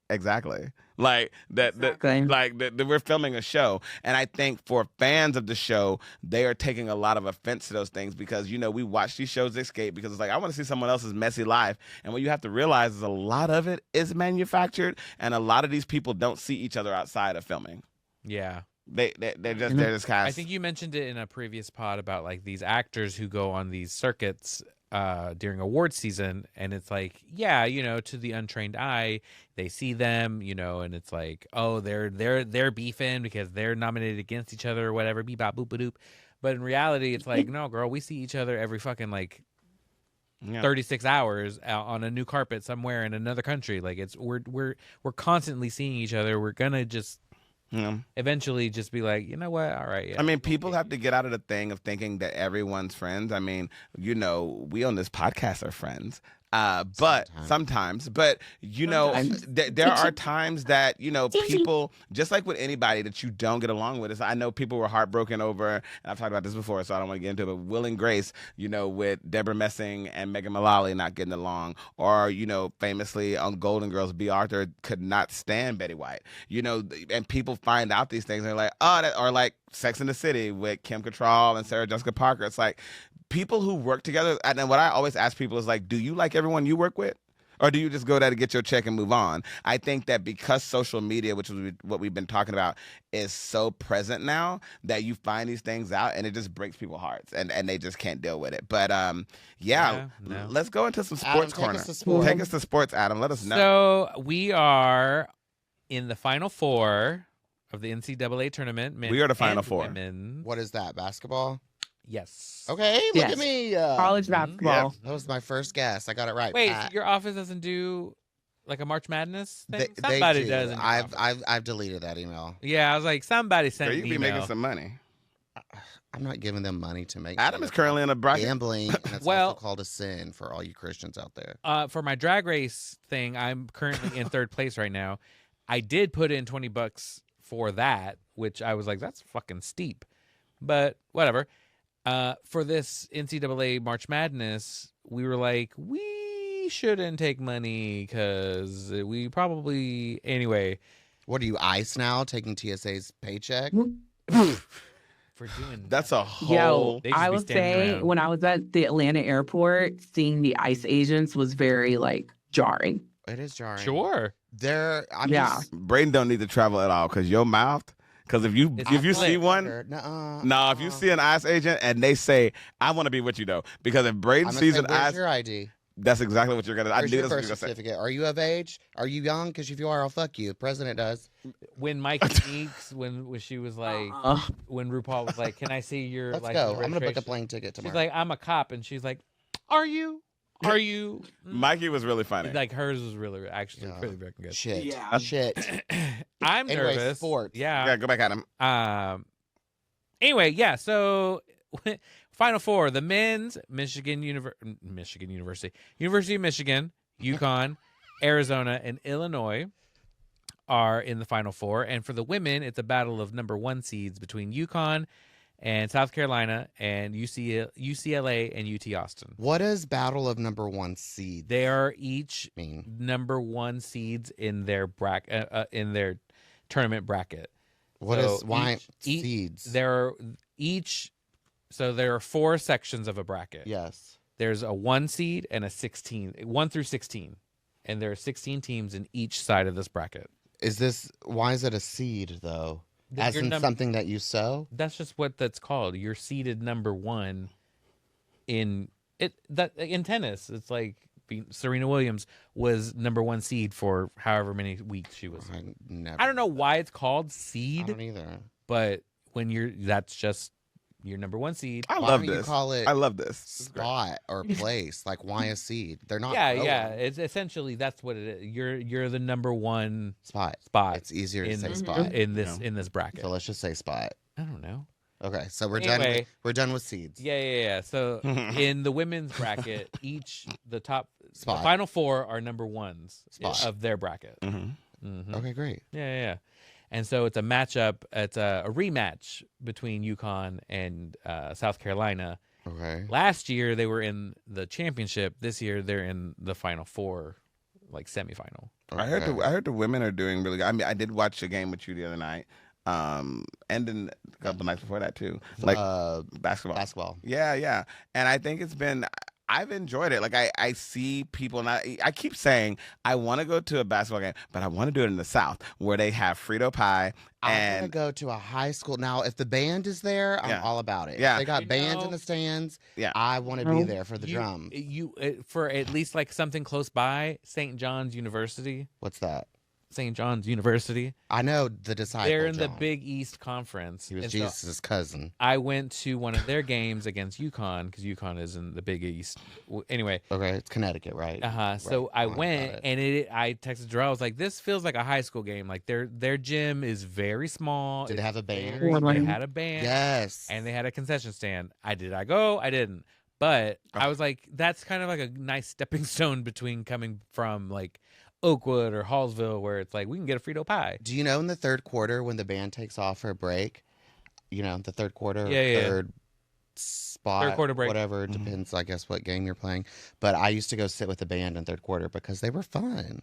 exactly. Like that we're filming a show. And I think for fans of the show, they are taking a lot of offense to those things because, we watch these shows escape because it's like, I want to see someone else's messy life. And what you have to realize is a lot of it is manufactured, and a lot of these people don't see each other outside of filming. Yeah. They're just kind of. I think you mentioned it in a previous pod about like these actors who go on these circuits during award season, and it's like, yeah, to the untrained eye, they see them, and it's like, oh, they're beefing because they're nominated against each other or whatever, beep bop boop a doop. But in reality, it's like, no, girl, we see each other every fucking like 36 hours on a new carpet somewhere in another country. Like we're constantly seeing each other. We're gonna just eventually just be like, you know what? All right. Yeah, I mean, people have to get out of the thing of thinking that everyone's friends. I mean, we on this podcast are friends. But sometimes, there are times that, people, just like with anybody that you don't get along with. I know people were heartbroken over, and I've talked about this before, so I don't want to get into it, but Will and Grace, with Deborah Messing and Megan Mullally not getting along, or, famously on Golden Girls, B. Arthur could not stand Betty White, and people find out these things, and they're like, or like Sex in the City with Kim Cattrall and Sarah Jessica Parker. It's like, people who work together, and then what I always ask people is like, do you like everyone you work with? Or do you just go there to get your check and move on? I think that because social media, which is what we've been talking about, is so present now, that you find these things out and it just breaks people's hearts and they just can't deal with it. But let's go into some sports corner. Take us to sports, Adam. Let us know. So we are in the Final Four of the NCAA tournament. We are the Final Four. Women. What is that, basketball? Yes. Okay, look at me. College basketball. That was my first guess. I got it right. Wait, Pat. so your office doesn't do like a March Madness thing? They Somebody do. does. I've deleted that email. Yeah, I was like, somebody sent Girl, an you be email. making some money. I'm not giving them money to make. Adam is currently in a bracket. Gambling, and it's Well- also called a sin for all you Christians out there. For my drag race thing, I'm currently in third place right now. I did put in $20 for that, which I was like, that's fucking steep. But whatever. For this NCAA March Madness, we were like, we shouldn't take money because we probably anyway. What are you, ICE now, taking TSA's paycheck? For doing That's a whole. They just I be would standing say around. when I was at the Atlanta airport, seeing the ICE agents was very jarring. It is jarring. Sure. I'm Yeah. just, Braden don't need to travel at all because your mouth. Because if you see split. one, if you see an ICE agent and they say, "I want to be with you," though, because if Braden sees an Where's ICE, your ID? that's exactly what you're gonna. I Where's knew your that's what birth you were gonna say. certificate? Are you of age? Are you young? Because if you are, I'll fuck you. The president does. When Mikey Meeks, when she was like, when RuPaul was like, "Can I see your Let's license go. and I'm gonna book a registration?" plane ticket tomorrow. She's like, "I'm a cop," and she's like, "Are you? Are you?" Mikey was really funny. Like hers was really actually Yeah. really fucking good. shit. Yeah. Shit. I'm Anyway, nervous. sports. Yeah, go back at him. Anyway, yeah. So, Final Four: the men's University of Michigan, UConn, Arizona, and Illinois are in the Final Four. And for the women, it's a battle of number 1 seeds between UConn and South Carolina and UCLA and UT Austin. What does battle of number 1 seed They are each mean? number 1 seeds in their in their tournament bracket. What So is why each- seeds? There are 4 sections of a bracket. Yes. There's a 1 seed and a 1 through 16. And there are 16 teams in each side of this bracket. Why is it a seed though? As Your in num- something that you sow? That's just what that's called. You're seeded number 1 in tennis. It's like Serena Williams was number 1 seed for however many weeks she was. I I don't know why it's called I seed, don't either. but that's just your number 1 seed. I Why love don't you this. call it I love this. This is great. spot or place? Like why a seed? They're not. Yeah, growing. yeah. It's essentially that's what it is. You're the number 1 Spot. spot It's easier to in say spot. in this bracket. So let's just say spot. I don't know. Okay, so we're Anyway. done. We're done with seeds. Yeah. So in the women's bracket, the Spot. final 4 are number 1s Spot. of their bracket. Mm-hmm. Okay, great. Yeah. And so it's a matchup. It's a rematch between UConn and South Carolina. Okay. Last year they were in the championship. This year they're in the Final Four, like semifinal. I heard the women are doing really good. I mean, I did watch a game with you the other night, and then a couple nights before that too, like basketball. Basketball. Yeah, and I think I've enjoyed it. Like I see people, and I keep saying I want to go to a basketball game, but I want to do it in the South where they have Frito pie I want and to go to a high school. Now, if the band is there, I'm Yeah. all about it. Yeah. If they got You bands know- in the stands. Yeah. I want to be there for the drums. For at least like something close by, St. John's University. What's that? St. John's University. I know the disciple. They're in John. the Big East Conference. He was And so Jesus' cousin. I went to one of their games against UConn because UConn is in the Big East. Anyway. Okay, it's Connecticut, right? Right. So I went and I texted Jarrell. I was like, "This feels like a high school game. Like their gym is very small. Did they have a band? They had a band. Yes. And they had a concession stand. Did I go? I didn't. But I was like, that's kind of like a nice stepping stone between coming from like Oakwood or Hallsville, where it's like we can get a Frito pie. Do you know in the third quarter when the band takes off for a break? You know, the third quarter, third spot, third quarter break, whatever. Depends, I guess, what game you're playing. But I used to go sit with the band in third quarter because they were fun.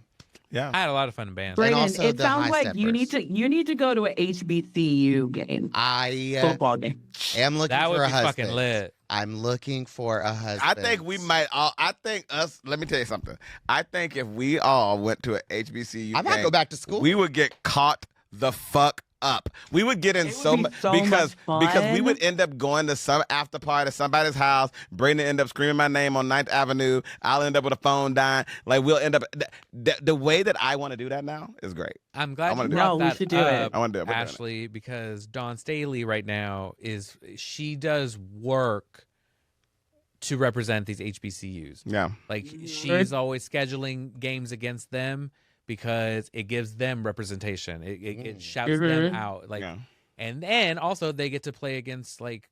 Yeah, I had a lot of fun in bands. Brayden, also it the sounds high like you need to go to a HBCU game, football game. am looking that for would a be husband. fucking lit. I'm looking for a husband. I think we might all. I think us. Let me tell you something. I think if we all went to a HBCU, I might go back to school. We would get caught the fuck up. We would get in so much because we would end up going to some after party at somebody's house. Brayden end up screaming my name on 9th Avenue. I'll end up with a phone dying. Like we'll end up. The way that I want to do that now is great. I'm glad you do brought that we should do it. I want to do it, Ashley, because Dawn Staley right now she does work to represent these HBCUs. Yeah, like she's always scheduling games against them because it gives them representation. It shouts them out. Like, and then also they get to play against like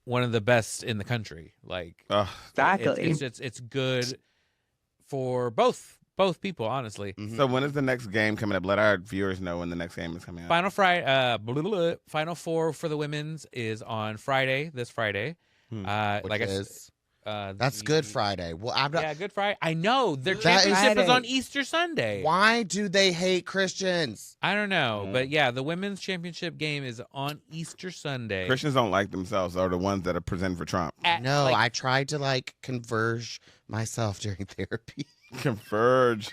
one of the best in the country. Like, exactly. It's good for both people, honestly. So when is the next game coming up? Let our viewers know when the next game is coming up. Final Four for the women's is on Friday. This Friday. That's Good Friday. Well, I'm not. Yeah, Good Friday. I know their championship is on Easter Sunday. Why do they hate Christians? I don't know, but yeah, the women's championship game is on Easter Sunday. Christians don't like themselves, are the ones that are presenting for Trump. I tried to converge myself during therapy. Converge.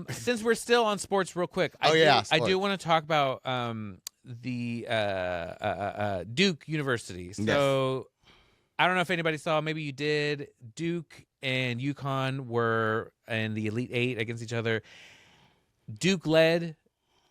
Since we're still on sports, real quick. I do want to talk about the Duke University. So. I don't know if anybody saw, maybe you did. Duke and UConn were in the Elite Eight against each other. Duke led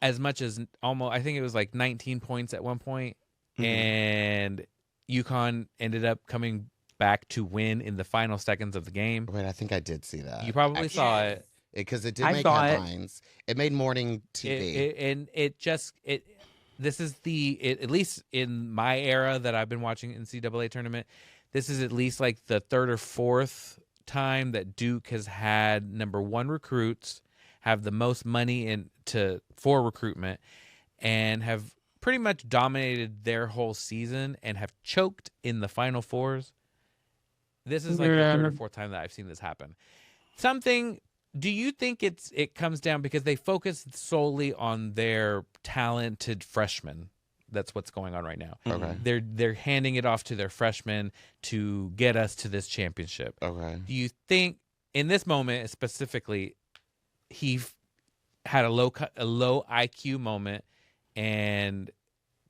as much as almost, I think it was like 19 points at one point, and UConn ended up coming back to win in the final seconds of the game. Wait, I think I did see that. You probably saw it. Because it did make headlines. It made morning TV. This is at least in my era that I've been watching NCAA tournament, this is at least like the third or fourth time that Duke has had number one recruits, have the most money for recruitment, and have pretty much dominated their whole season and have choked in the Final Fours. This is like the third or fourth time that I've seen this happen. Do you think it comes down because they focus solely on their talented freshmen? That's what's going on right now. Okay. They're handing it off to their freshmen to get us to this championship. Okay. Do you think in this moment specifically, he had a low IQ moment and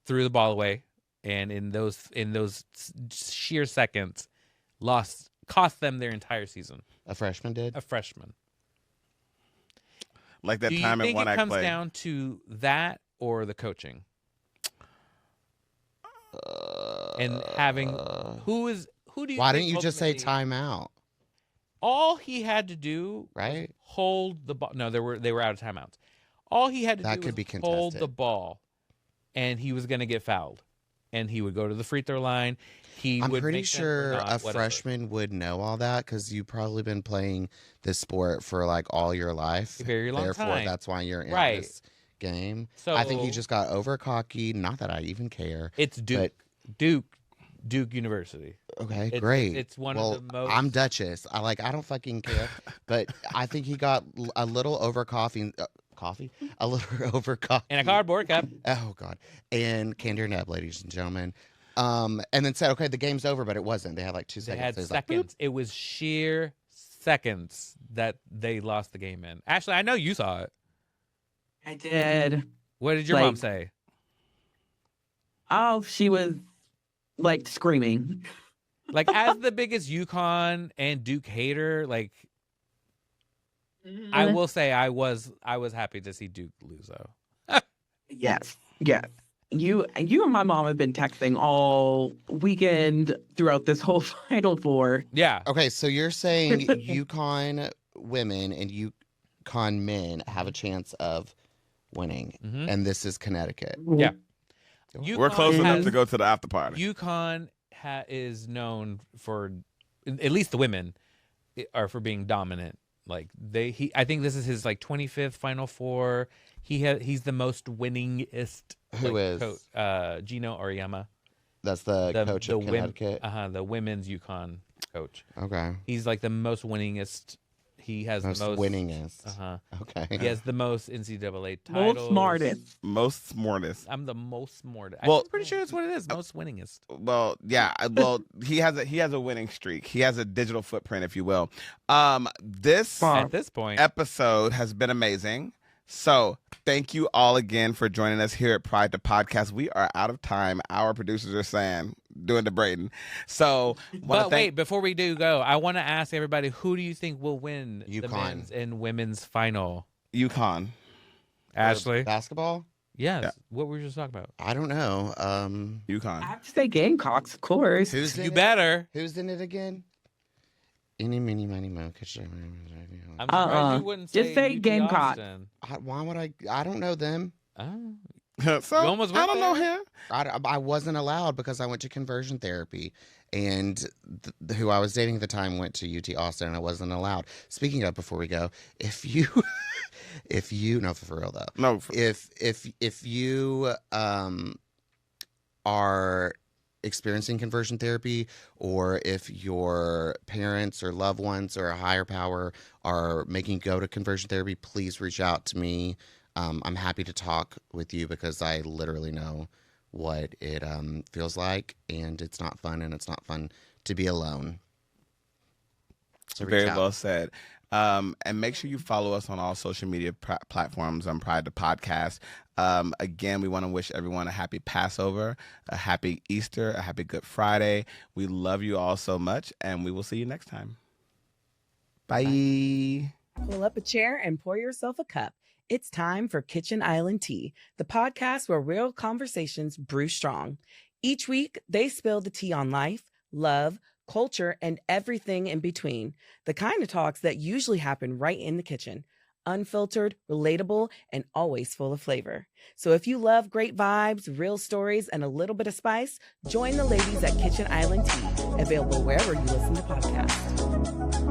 threw the ball away, and in those sheer seconds, cost them their entire season? A freshman did? A freshman. Like that time at one act play. Do you think it comes down to that or the coaching? And having who do you? Why didn't you just say timeout? All he had to do, right? Hold the ball. No, they were out of timeouts. All he had to do was hold the ball, and he was going to get fouled, and he would go to the free throw line. I'm pretty sure a freshman would know all that because you've probably been playing this sport for like all your life. A very long time. Therefore, that's why you're in this game. So I think he just got over cocky. Not that I even care. It's Duke University. Okay, great. It's one of the most. I'm Duchess. I don't fucking care. But I think he got a little over coffee. A little over coffee. And a cardboard cup. Oh God. And candy or neb, ladies and gentlemen. And then said, okay, the game's over, but it wasn't. They had like 2 seconds. They had seconds. It was sheer seconds that they lost the game in. Ashley, I know you saw it. I did. What did your mom say? Oh, she was like screaming. Like, as the biggest UConn and Duke hater, like, I will say I was happy to see Duke lose though. Yes. Yeah. You and my mom have been texting all weekend throughout this whole Final Four. Yeah. Okay, so you're saying UConn women and UConn men have a chance of winning, Mhm. and this is Connecticut. Yeah. We're close enough to go to the after party. UConn is known for, at least the women, are for being dominant. Like I think this is his like 25th Final Four. He's the most winningest. Who is? Gino Auriemma. That's the coach of Connecticut. The women's UConn coach. Okay. He's like the most winningest. He has the most winningest. Okay. He has the most NCAA titles. Most smartest. I'm the most smartest. Well, I'm pretty sure that's what it is. Most winningest. Well, yeah. Well, he has a winning streak. He has a digital footprint, if you will. This At this point, episode has been amazing. So thank you all again for joining us here at Pride to Podcast. We are out of time. Our producers are saying, doing the Braden. So, wait, before we do go, I want to ask everybody, who do you think will win the UConn. men's and women's final? UConn. Ashley? Basketball? Yes. Yeah. What were you just talking about? I don't know. UConn. I have to say Gamecocks, of course. Who's in You it? better. Who's in it again? Any, mini, money, mo. I'm surprised you wouldn't say Just say UT Gamecock. Austin. Why would I? I don't know them. Oh. So, You almost I went don't know there? him. I wasn't allowed because I went to conversion therapy, and who I was dating at the time went to UT Austin, and I wasn't allowed. Speaking of, before we go, if you no, for real though, No. if you are experiencing conversion therapy, or if your parents or loved ones or a higher power are making you go to conversion therapy, please reach out to me. I'm happy to talk with you because I literally know what it feels like, and it's not fun, and it's not fun to be alone. So reach Very out. well said. And make sure you follow us on all social media platforms on Pride to Podcast. Again, we want to wish everyone a happy Passover, a happy Easter, a happy Good Friday. We love you all so much, and we will see you next time. Bye. Pull up a chair and pour yourself a cup. It's time for Kitchen Island Tea, the podcast where real conversations brew strong. Each week, they spill the tea on life, love, culture, and everything in between. The kind of talks that usually happen right in the kitchen. Unfiltered, relatable, and always full of flavor. So if you love great vibes, real stories, and a little bit of spice, join the ladies at Kitchen Island Tea, available wherever you listen to podcasts.